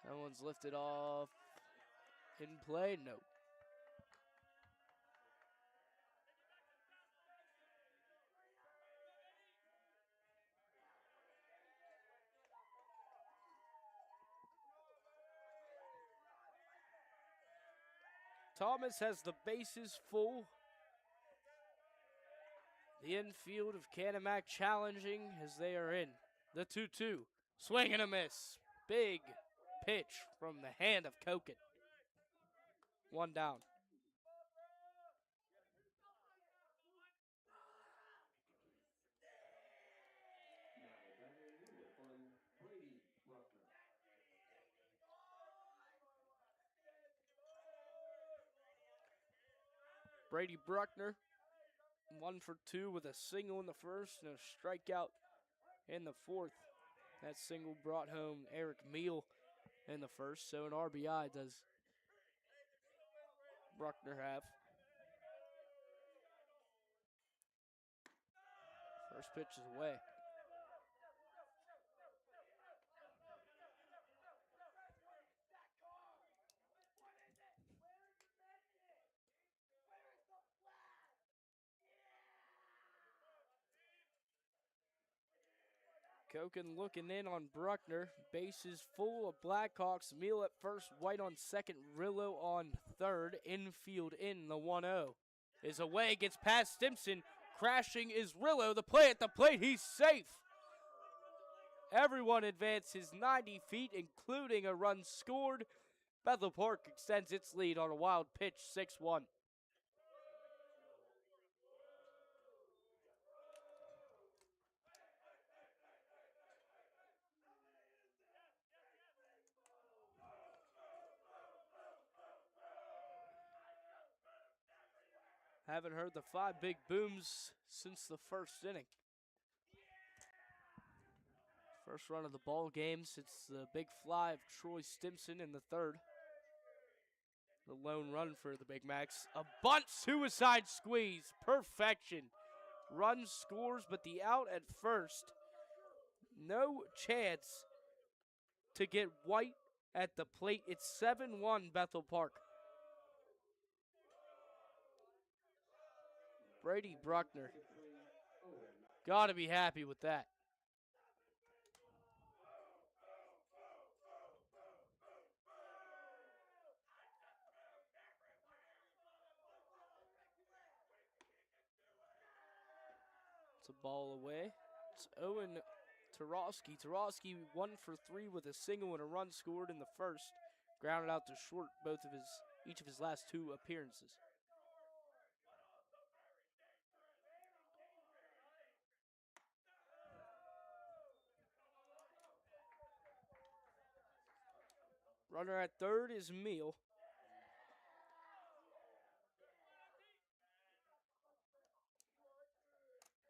That one's lifted off. In play? No. Thomas has the bases full. The infield of Canon Mac challenging as they are in. The 2-2. Swing and a miss. Big pitch from the hand of Koken. 1 down. Brady Bruckner, 1 for 2 with a single in the first and a strikeout in the fourth. That single brought home Eric Meal in the first, so an RBI does Bruckner have. First pitch is away. Koken looking in on Bruckner. Bases full of Blackhawks. Meal at first, White on second, Rillo on third. Infield in the 1-0. Is away, gets past Stimson. Crashing is Rillo. The play at the plate, he's safe. Everyone advances 90 feet, including a run scored. Bethel Park extends its lead on a wild pitch, 6-1. Haven't heard the 5 big booms since the first inning. First run of the ball game since the big fly of Troy Stimson in the third. The lone run for the Big Macs. A bunt suicide squeeze. Perfection. Run scores, but the out at first. No chance to get White at the plate. It's 7-1 Bethel Park. Brady Bruckner. Gotta be happy with that. It's a ball away. It's Owen Tarosky. Tarosky 1 for 3 with a single and a run scored in the first. Grounded out to short each of his last 2 appearances. Runner at third is Meal.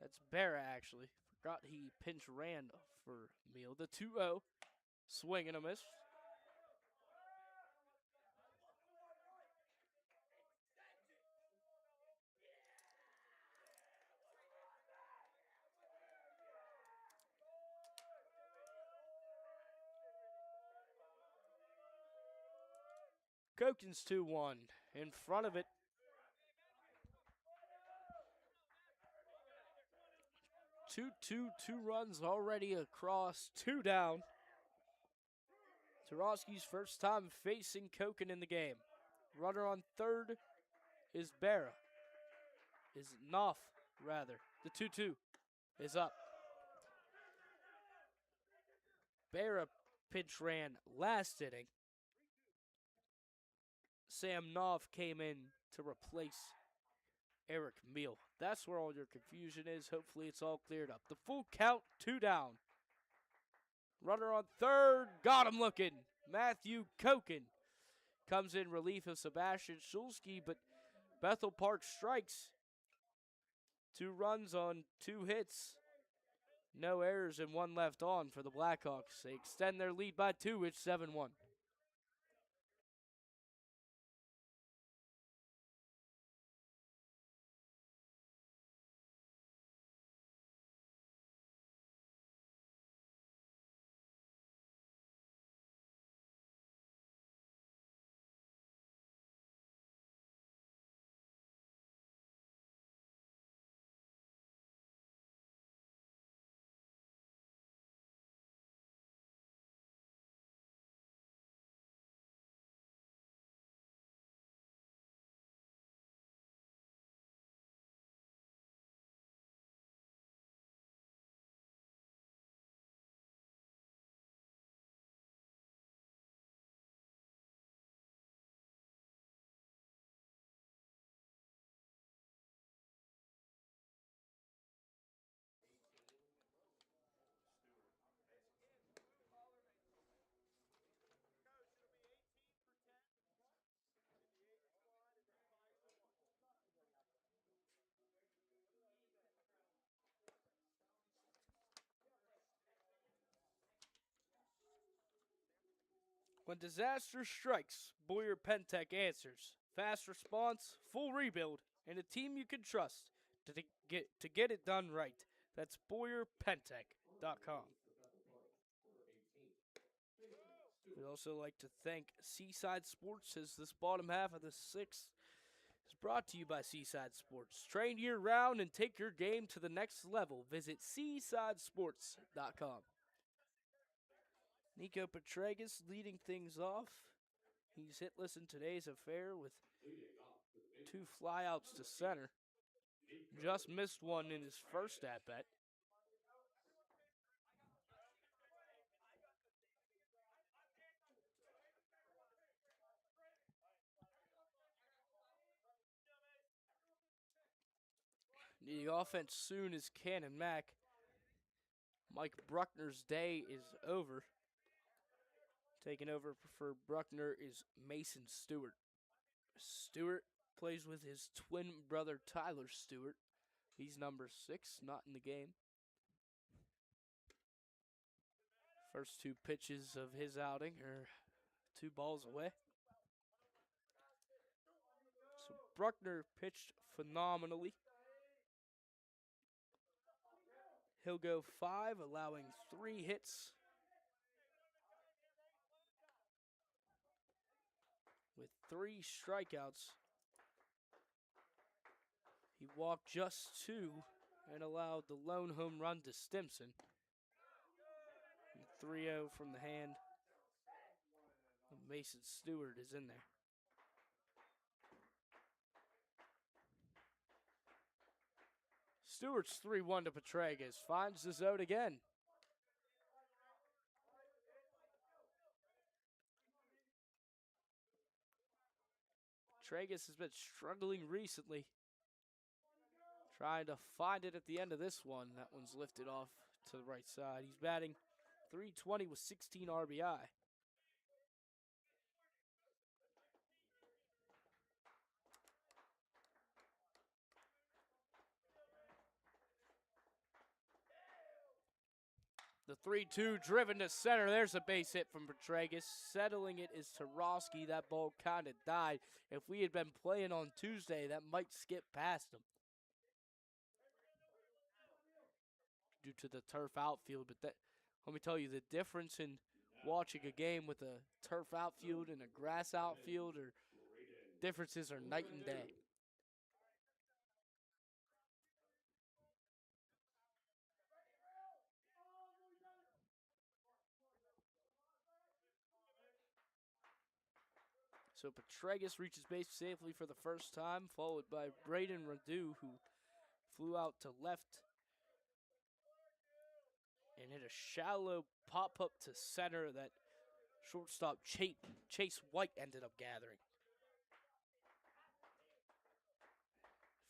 That's Barra, actually. Forgot he pinch ran for Meal. The 2-0. Swing and a miss. Koken's 2-1. In front of it. Two runs already across, 2 down. Tarosky's first time facing Koken in the game. Runner on third is Barra. Is Knopf, rather. The 2-2 is up. Barra pinch ran last inning. Sam Knopf came in to replace Eric Meal. That's where all your confusion is. Hopefully it's all cleared up. The full count, 2 down. Runner on third, got him looking. Matthew Koken comes in relief of Sebastian Shulsky, but Bethel Park strikes. 2 runs on 2 hits. No errors and 1 left on for the Blackhawks. They extend their lead by 2. It's 7-1. When disaster strikes, Boyer Pentek answers. Fast response, full rebuild, and a team you can trust to get it done right. That's BoyerPentech.com. We'd also like to thank Seaside Sports, as this bottom half of the 6th is brought to you by Seaside Sports. Train year-round and take your game to the next level. Visit SeasideSports.com. Nico Petregas leading things off. He's hitless in today's affair with two flyouts to center. Just missed one in his first at-bat. The offense soon is Canon Mac. Mike Bruckner's day is over. Taking over for Bruckner is Mason Stewart. Stewart plays with his twin brother Tyler Stewart. He's number 6, not in the game. First 2 pitches of his outing are 2 balls away. So Bruckner pitched phenomenally. He'll go 5, allowing 3 hits. With 3 strikeouts. He walked just 2 and allowed the lone home run to Stimson. 3-0 from the hand. Mason Stewart is in there. Stewart's 3-1 to Petregas. Finds the zone again. Petregas has been struggling recently. Trying to find it at the end of this one. That one's lifted off to the right side. He's batting .320 with 16 RBI. The 3-2 driven to center. There's a base hit from Petregas. Settling it is Tarowski. That ball kind of died. If we had been playing on Tuesday, that might skip past him due to the turf outfield. But let me tell you, the difference in watching a game with a turf outfield and a grass outfield, or differences are night and day. So Petregas reaches base safely for the first time, followed by Braden Radu, who flew out to left and hit a shallow pop-up to center that shortstop Chase White ended up gathering.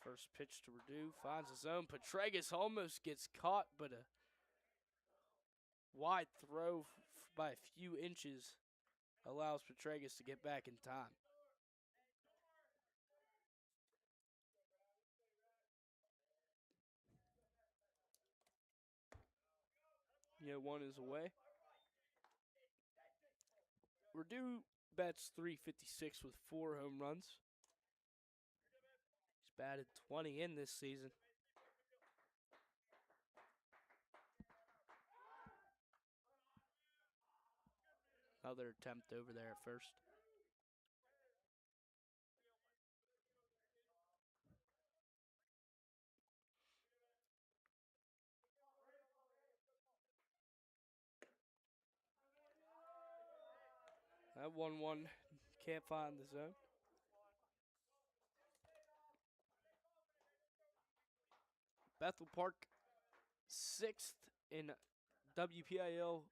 First pitch to Radu, finds his own. Petregas almost gets caught, but a wide throw by a few inches allows Petregas to get back in time. Yeah, one is away. Radu bats .356 with 4 home runs. He's batted 20 in this season. Another attempt over there at first. That 1-1 can't find the zone. Bethel Park 6th in WPIAL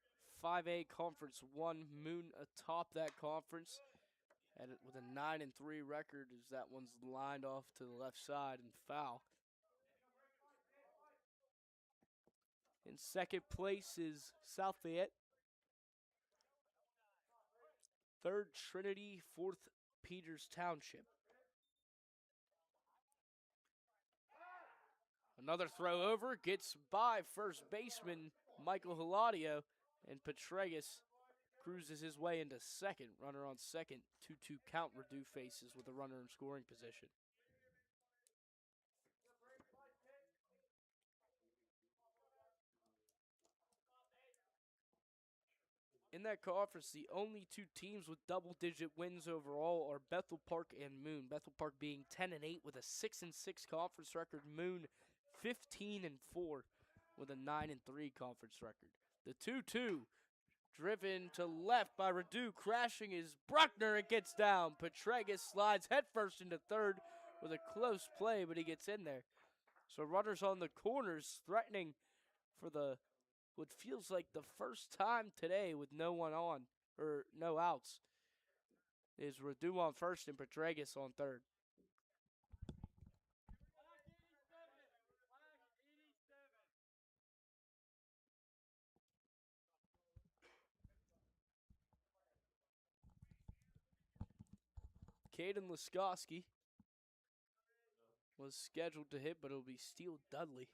5A Conference 1. Moon atop that conference with a 9-3 record as that one's lined off to the left side and foul. In second place is South Fayette. 3rd Trinity, 4th Peters Township. Another throw over, gets by first baseman Michael Hiladio, and Petregas cruises his way into second. Runner on second, 2-2 count. Radu faces with a runner in scoring position. In that conference, the only 2 teams with double-digit wins overall are Bethel Park and Moon. Bethel Park being 10-8 with a 6-6 conference record. Moon 15-4 with a 9-3 conference record. The 2-2 Driven to left by Redu, crashing is Bruckner. It gets down. Petregas slides headfirst into third with a close play, but he gets in there. So runners on the corners threatening for what feels like the first time today with no one on, or no outs, is Redu on first and Petregas on third. Caden Laskowski was scheduled to hit, but it'll be Steele Dudley.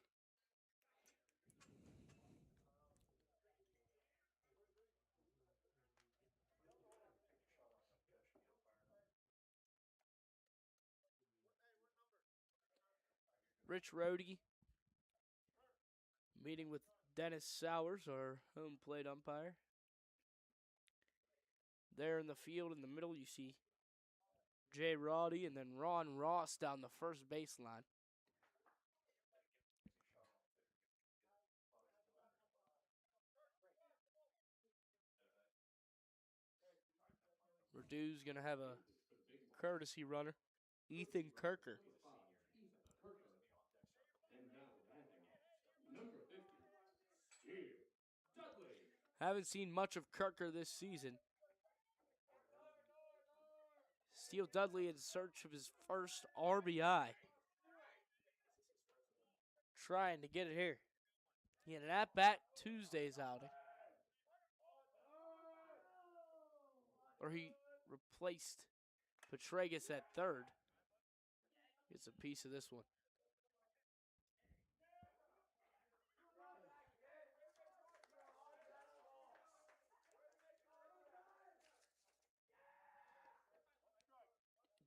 Rich Rohde meeting with Dennis Sowers, our home plate umpire. There in the field in the middle, you see Jay Roddy and then Ron Ross down the first baseline. Redu's going to have a courtesy runner, Ethan Kirker. And now batting, number 50, Steele Dudley. Haven't seen much of Kirker this season. Steele Dudley in search of his first RBI. Trying to get it here. He had an at-bat Tuesday's outing. Or he replaced Petregas at third. Gets a piece of this one.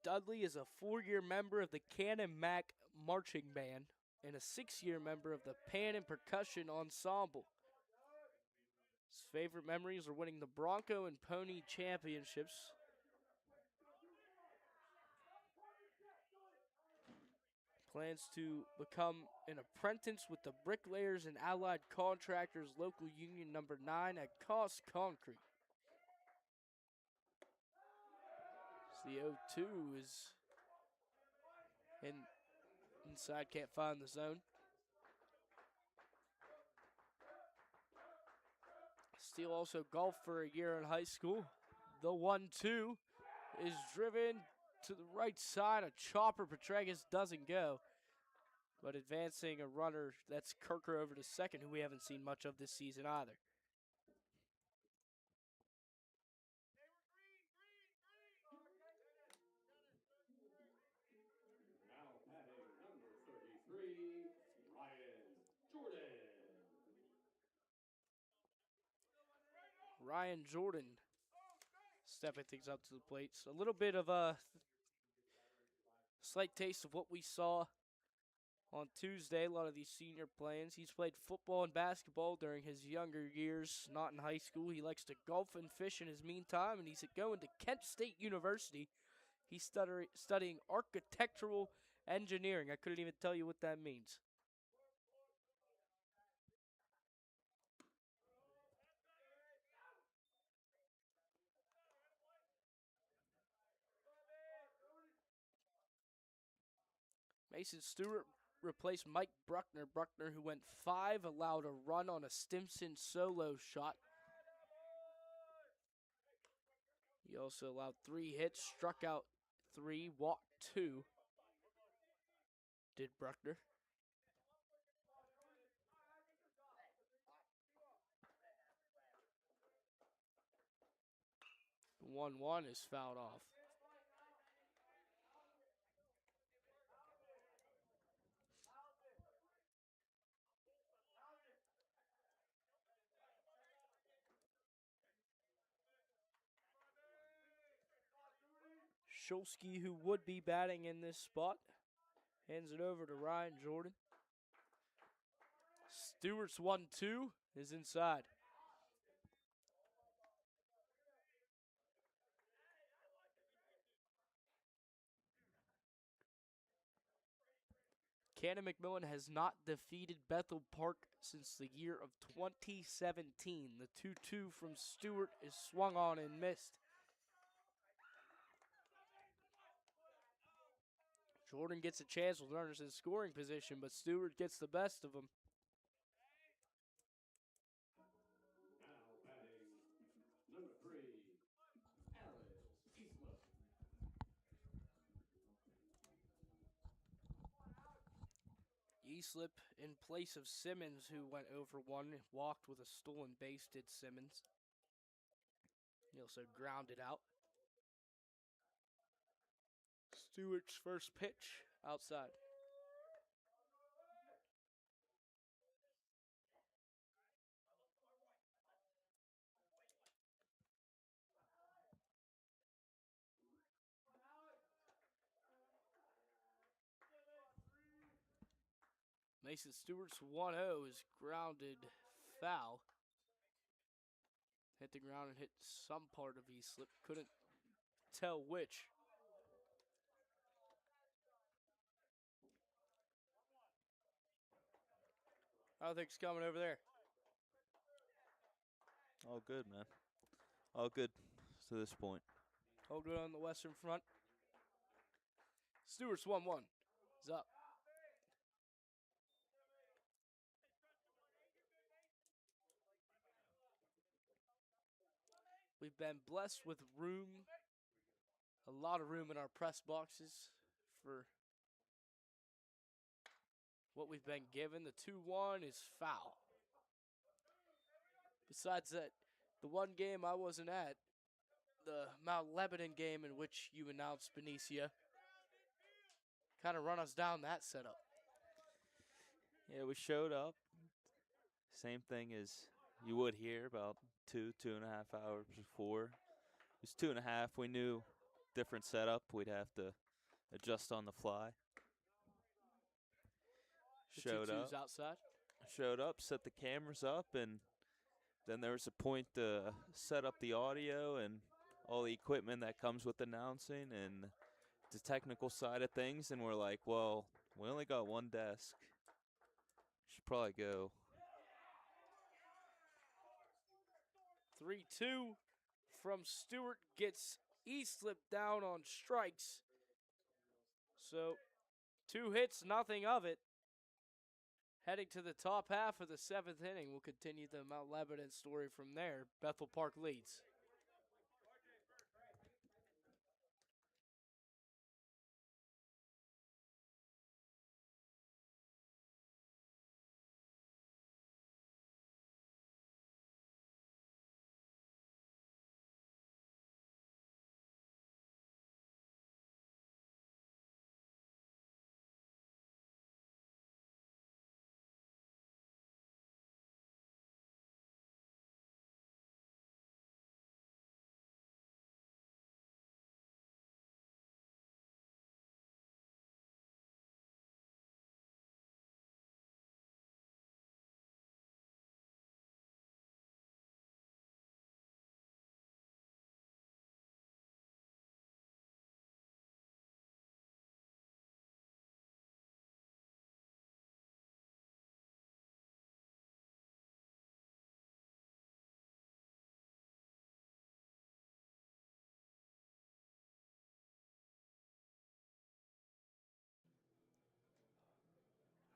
Dudley is a 4-year member of the Canon Mac marching band and a 6-year member of the Pan and Percussion Ensemble. His favorite memories are winning the Bronco and Pony Championships. Plans to become an apprentice with the Bricklayers and Allied Contractors Local Union Number 9 at Cost Concrete. The 0-2 is inside, can't find the zone. Steele also golfed for a year in high school. The 1-2 is driven to the right side. A chopper. Petregas doesn't go. But advancing a runner, that's Kirker over to second, who we haven't seen much of this season either. Now batting, number 33, Ryan Jordan. Ryan Jordan stepping things up to the plate. So a little bit of a slight taste of what we saw on Tuesday. A lot of these senior plans. He's played football and basketball during his younger years, not in high school. He likes to golf and fish in his meantime, and he's going to Kent State University. He's studying architectural engineering. I couldn't even tell you what that means. Mason Stewart replaced Mike Bruckner. Bruckner, who went 5, allowed a run on a Stimson solo shot. He also allowed 3 hits, struck out 3, walked 2. Did Bruckner. The 1-1 is fouled off. Shulsky, who would be batting in this spot, hands it over to Ryan Jordan. Stewart's 1-2 is inside. Canon-McMillan has not defeated Bethel Park since the year of 2017. The 2-2 from Stewart is swung on and missed. Jordan gets a chance with runners in scoring position, but Stewart gets the best of him. Now batting, number 3, Alice Eastman. Easlip in place of Simmons, who went over one, walked with a stolen base, did Simmons. He also grounded out. Stewart's first pitch outside. Mason Stewart's 1-0 is grounded foul. Hit the ground and hit some part of Easlip. Couldn't tell which. How are things coming over there? All good, man. All good to this point. All good on the Western Front. Stewart's 1-1 is up. We've been blessed with room, a lot of room in our press boxes for what we've been given. The 2-1 is foul. Besides that, the one game I wasn't at, the Mount Lebanon game in which you announced Benicia, kind of run us down that setup. Yeah, we showed up. Same thing as you would here, about 2.5 hours before. It was 2.5. We knew different setup. We'd have to adjust on the fly. The Showed 2-2's up. outside. Showed up, set the cameras up, and then there was a point to set up the audio and all the equipment that comes with announcing and the technical side of things. And we're like, well, we only got one desk. Should probably go. 3-2 from Stewart gets Easlip down on strikes. So 2 hits, nothing of it. Heading to the top half of the 7th inning, we'll continue the Mount Lebanon story from there. Bethel Park leads.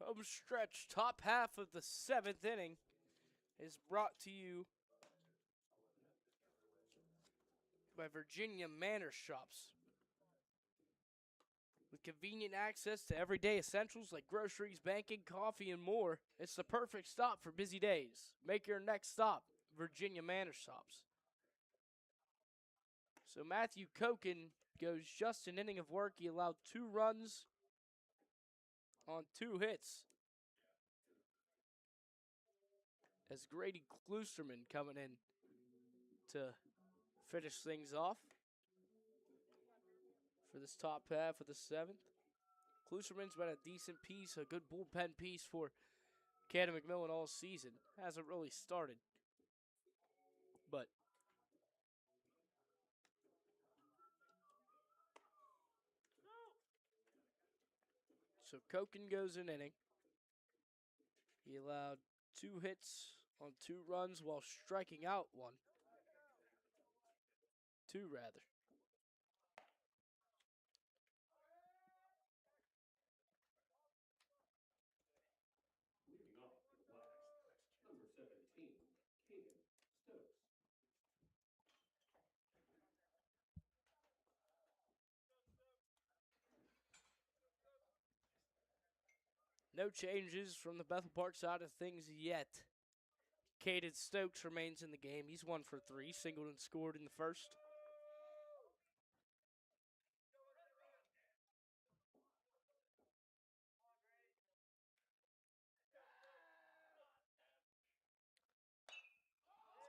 Home stretch, top half of the 7th inning is brought to you by Virginia Manor Shops. With convenient access to everyday essentials like groceries, banking, coffee, and more, it's the perfect stop for busy days. Make your next stop Virginia Manor Shops. So Matthew Koken goes just an inning of work. He allowed 2 runs on 2 hits. As Grady Klusterman coming in to finish things off for this top half of the 7th. Klusterman's been a decent piece, a good bullpen piece for Canon-McMillan all season. Hasn't really started, but So Koken goes an inning. He allowed 2 hits on 2 runs while striking out 1. 2 rather. Leading off for the Blacks, number 17, Caden Stokes. No changes from the Bethel Park side of things yet. Caden Stokes remains in the game. He's 1 for 3, singled and scored in the first.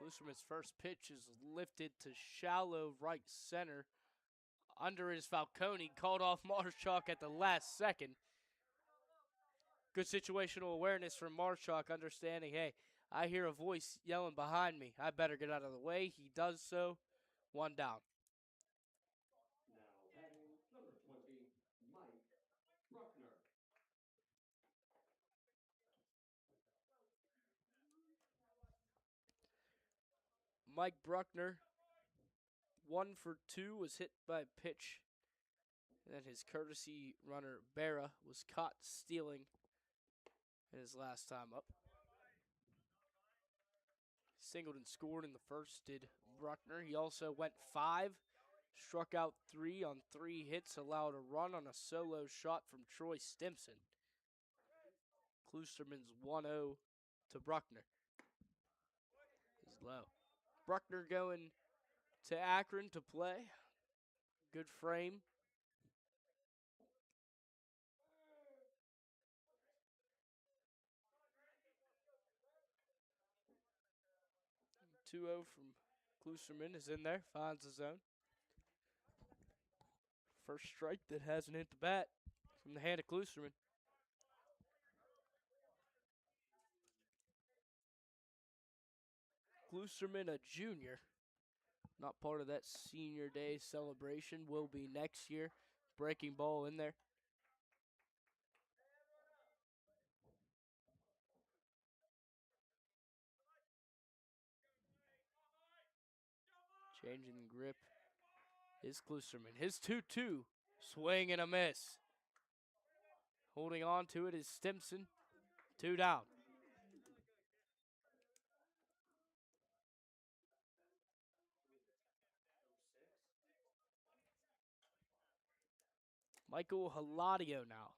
Klusserman's first pitch is lifted to shallow right center. Under is Falcone, called off Marshak at the last second. Good situational awareness from Marshak, understanding, hey, I hear a voice yelling behind me. I better get out of the way. He does so. 1 down. Now batting, number 20, Mike Bruckner. Mike Bruckner, 1 for 2, was hit by a pitch. And then his courtesy runner, Barra, was caught stealing in his last time up. Singled and scored in the first, did Bruckner. He also went 5, struck out 3 on 3 hits, allowed a run on a solo shot from Troy Stimson. Klusserman's 1-0 to Bruckner. Is low. Bruckner going to Akron to play. Good frame. 2-0 from Klusserman is in there, finds the zone. First strike that hasn't hit the bat from the hand of Klusserman. Klusserman, a junior, not part of that senior day celebration, will be next year. Breaking ball in there. Changing grip is Klusserman. His 2-2, swing and a miss. Holding on to it is Stimson. 2 down. Michael Haladio now.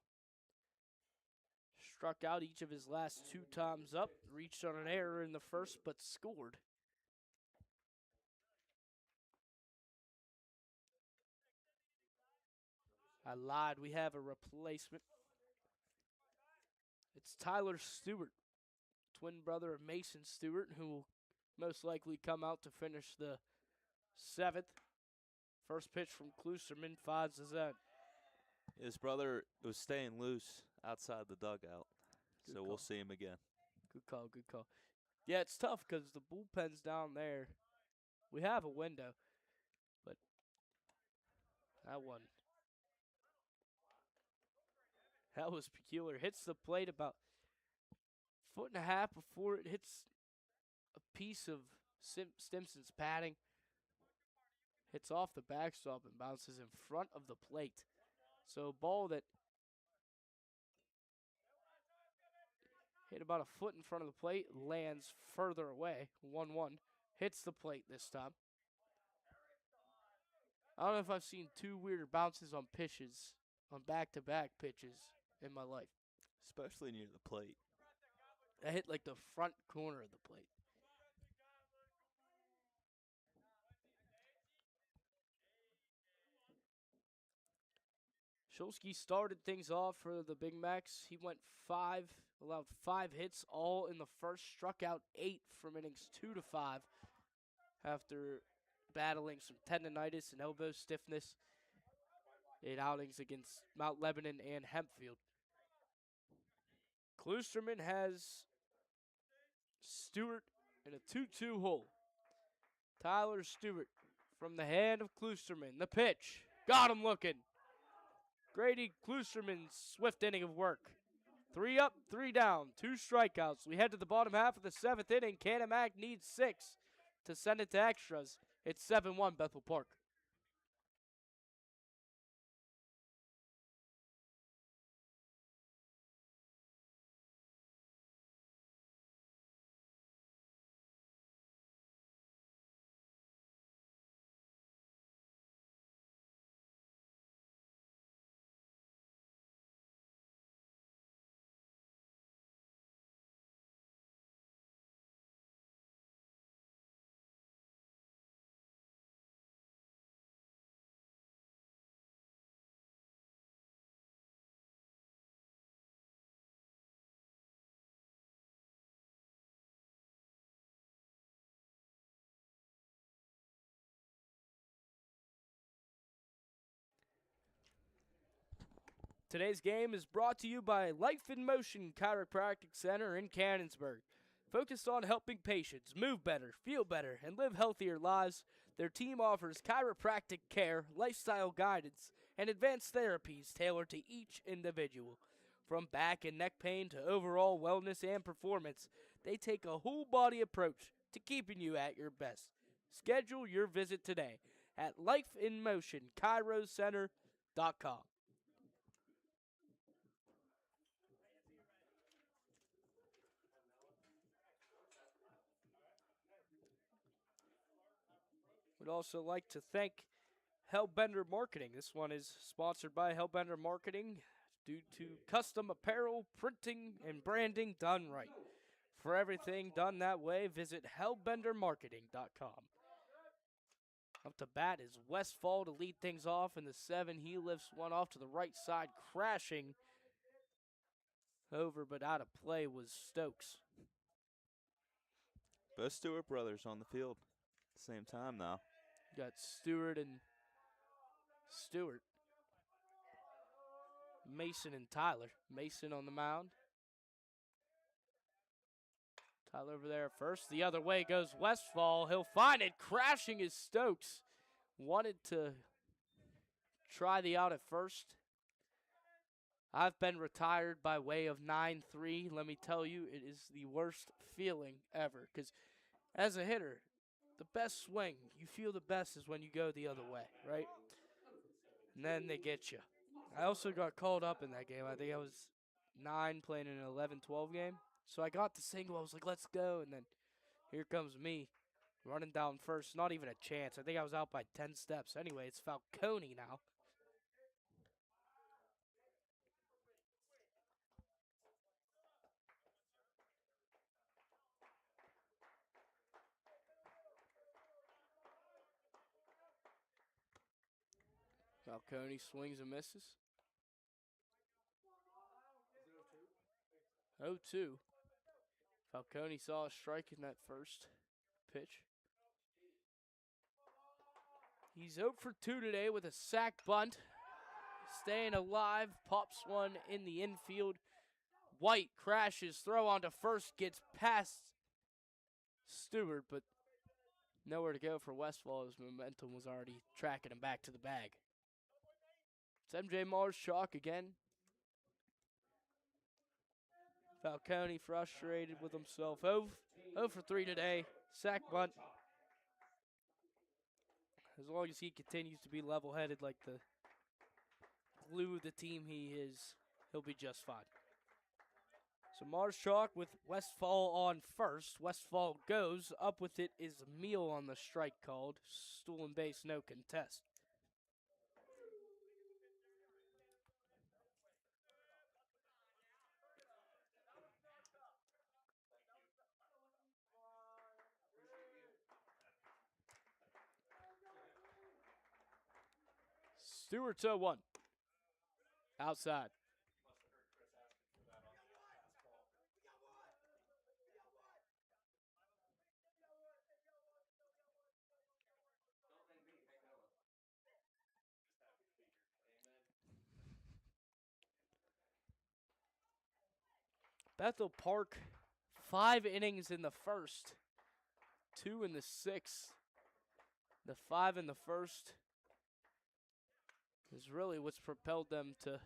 Struck out each of his last 2 times up. Reached on an error in the first, but scored. I lied. We have a replacement. It's Tyler Stewart, twin brother of Mason Stewart, who will most likely come out to finish the 7th. First pitch from Klusserman finds the zone. His brother was staying loose outside the dugout, Good so call. we'll see him again. Good call, good call. Yeah, it's tough because the bullpen's down there. We have a window, but that was peculiar. Hits the plate about 1.5 feet before it hits a piece of Stimson's padding. Hits off the backstop and bounces in front of the plate. So a ball that hit about 1 foot in front of the plate lands further away. 1-1. Hits the plate this time. I don't know if I've seen 2 weirder bounces on pitches, on back-to-back pitches in my life. Especially near the plate. I hit like the front corner of the plate. Shulsky started things off for the Big Macs. He went 5, allowed 5 hits, all in the first. Struck out 8 from innings 2 to 5 after battling some tendonitis and elbow stiffness in outings against Mount Lebanon and Hempfield. Klusserman has Stewart in a 2-2 hole. Tyler Stewart from the hand of Klusserman. The pitch. Got him looking. Grady Klusterman's swift inning of work. 3 up, 3 down, 2 strikeouts. We head to the bottom half of the 7th inning. Canon Mac needs 6 to send it to extras. It's 7-1 Bethel Park. Today's game is brought to you by Life in Motion Chiropractic Center in Cannonsburg. Focused on helping patients move better, feel better, and live healthier lives, their team offers chiropractic care, lifestyle guidance, and advanced therapies tailored to each individual. From back and neck pain to overall wellness and performance, they take a whole-body approach to keeping you at your best. Schedule your visit today at lifeinmotionchirocenter.com. We'd also like to thank Hellbender Marketing. This one is sponsored by Hellbender Marketing due to custom apparel, printing, and branding done right. For everything done that way, visit hellbendermarketing.com. Up to bat is Westfall to lead things off in the 7. He lifts one off to the right side, crashing over, but out of play was Stokes. Both Stewart brothers on the field at the same time now. Got Stewart and Stewart. Mason and Tyler. Mason on the mound. Tyler over there first. The other way goes Westfall. He'll find it. Crashing is Stokes. Wanted to try the out at first. I've been retired by way of 9-3. Let me tell you, it is the worst feeling ever. Because as a hitter, the best swing, you feel the best is when you go the other way, right? And then they get you. I also got called up in that game. I think I was 9 playing in an 11-12 game. So I got the single. I was like, let's go. And then here comes me running down first. Not even a chance. I think I was out by 10 steps. Anyway, it's Falcone now. Falcone swings and misses. 0-2. Falcone saw a strike in that first pitch. He's 0 for 2 today with a sac bunt. Staying alive, pops one in the infield. White crashes, throw onto first, gets past Stewart, but nowhere to go for Westfall. His momentum was already tracking him back to the bag. It's MJ Mars chalk again. Falcone frustrated with himself. 0 for 3 today. Sack bunt. As long as he continues to be level-headed like the glue of the team he is, he'll be just fine. So Mars chalk with Westfall on first. Westfall goes. Up with it is Meal on the strike called. Stolen base, no contest. Stewart's 0-1. Outside. Bethel Park, 5 innings in the first, 2 in the 6th. The 5 in the first is really what's propelled them to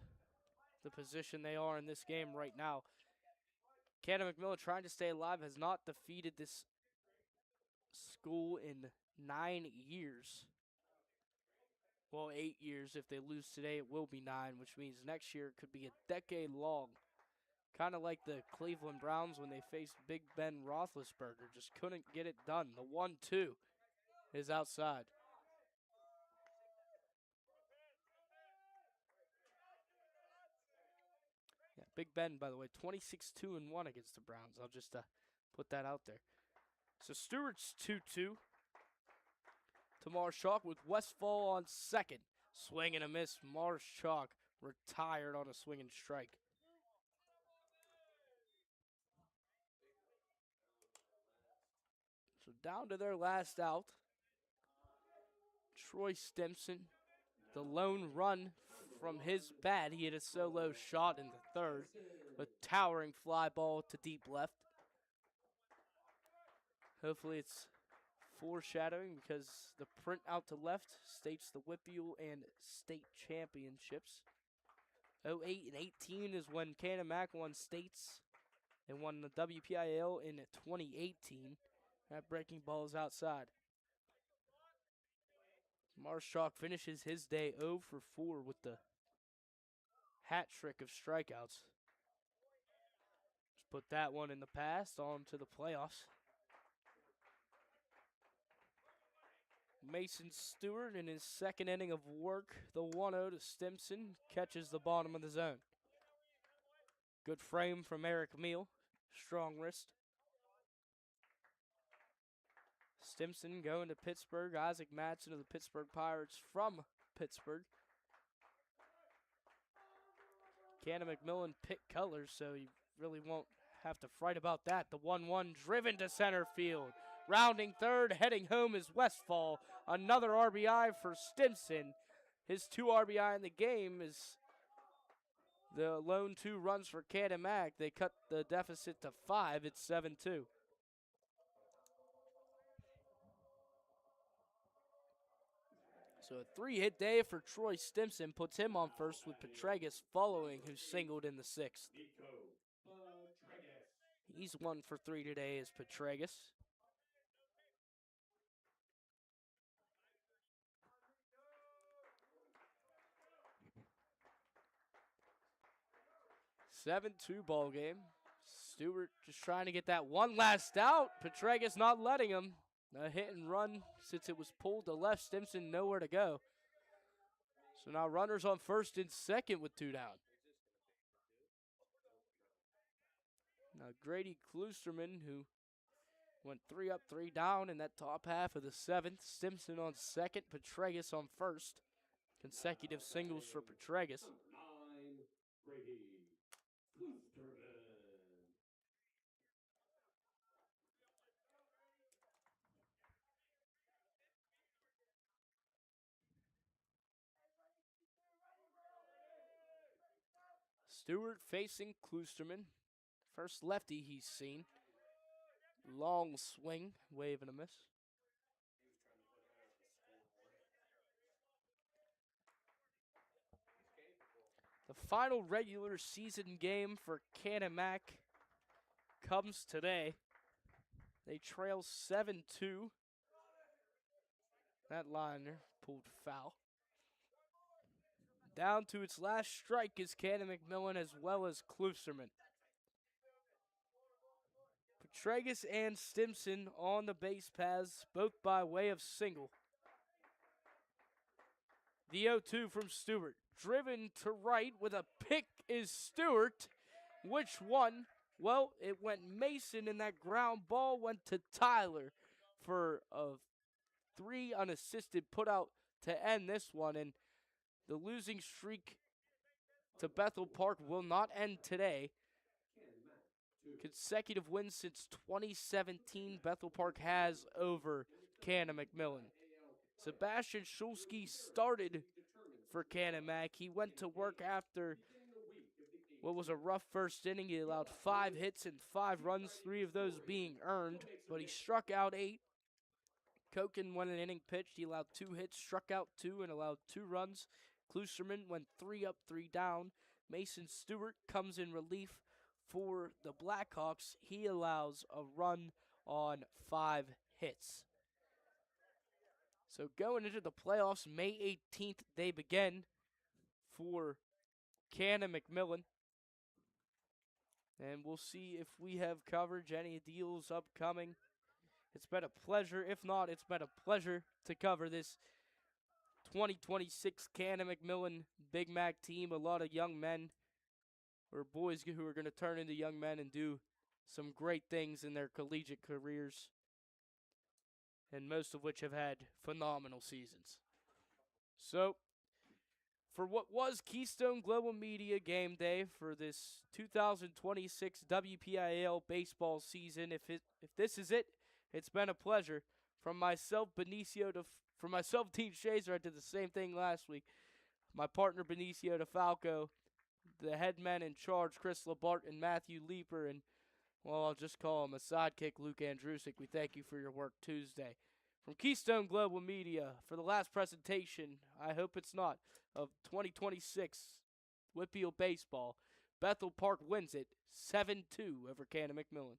the position they are in this game right now. Canon-McMillan, trying to stay alive, has not defeated this school in 9 years. Well, 8 years. If they lose today, it will be 9, which means next year it could be a decade long. Kind of like the Cleveland Browns when they faced Big Ben Roethlisberger. Just couldn't get it done. The 1-2 is outside. Yeah, Big Ben, by the way, 26-2-1 against the Browns. I'll just put that out there. So Stewart's 2-2 to Marshak with Westfall on second. Swing and a miss. Marshak retired on a swing and strike. So down to their last out. Troy Stimson, the lone run from his bat. He hit a solo shot in the third. A towering fly ball to deep left. Hopefully it's foreshadowing because the print out to left states the WPIAL and state championships. 08 and 18 is when Canon Mac won states and won the WPIAL in 2018. That breaking ball is outside. Marshak finishes his day 0 for 4 with the hat trick of strikeouts. Just put that one in the past, on to the playoffs. Mason Stewart in his second inning of work, the 1-0 to Stimson, catches the bottom of the zone. Good frame from Eric Meal, strong wrist. Stimson going to Pittsburgh. Isaac Madsen of the Pittsburgh Pirates from Pittsburgh. Canon-McMillan picked colors, so you really won't have to fright about that. The 1-1 driven to center field. Rounding third, heading home is Westfall. Another RBI for Stimson. His 2 RBI in the game is the lone 2 runs for Canon Mac. They cut the deficit to 5. It's 7-2. So a 3-hit day for Troy Stimson puts him on first with Petregas following, who singled in the 6th. He's 1 for 3 today as Petregas. (7-2) ball game. Stewart just trying to get that one last out. Petregas not letting him. A hit and run since it was pulled to left. Stimson nowhere to go. So now runners on first and second with 2 down. Now Grady Klusterman, who went 3 up, 3 down in that top half of the 7th. Stimson on second, Petregas on first. Consecutive singles for Petregas. Grady Klusterman. Stewart facing Klusterman. First lefty he's seen. Long swing, wave and a miss. The final regular season game for Canon Mac comes today. They trail 7-2. That liner pulled foul. Down to its last strike is Canon-McMillan as well as Klusterman. Petregas and Stimson on the base paths, both by way of single. The 0-2 from Stewart. Driven to right with a pick is Stewart. Which one? Well, it went Mason, and that ground ball went to Tyler for a 3 unassisted putout to end this one. And the losing streak to Bethel Park will not end today. Consecutive wins since 2017 Bethel Park has over Canon-McMillan. Sebastian Schulski started for Canon Mac. He went to work after what was a rough first inning. He allowed 5 hits and 5 runs, 3 of those being earned, but he struck out 8. Koken went an inning pitched. He allowed 2 hits, struck out 2, and allowed 2 runs. Klusterman went 3 up, 3 down. Mason Stewart comes in relief for the Blackhawks. He allows a run on 5 hits. So going into the playoffs, May 18th, they begin for Canon-McMillan. And we'll see if we have coverage, any deals upcoming. It's been a pleasure. If not, it's been a pleasure to cover this 2026 Canon-McMillan Big Mac team. A lot of young men, or boys who are going to turn into young men and do some great things in their collegiate careers, and most of which have had phenomenal seasons. So, for what was Keystone Global Media Game Day for this 2026 WPIAL baseball season, if this is it, it's been a pleasure. From myself, Team Shazer, I did the same thing last week. My partner, Benicio DeFalco, the head men in charge, Chris Labart and Matthew Leeper, and, well, I'll just call him a sidekick, Luke Andrusik. We thank you for your work Tuesday. From Keystone Global Media, for the last presentation, I hope it's not, of 2026 WPIAL baseball, Bethel Park wins it 7-2 over Canon-McMillan.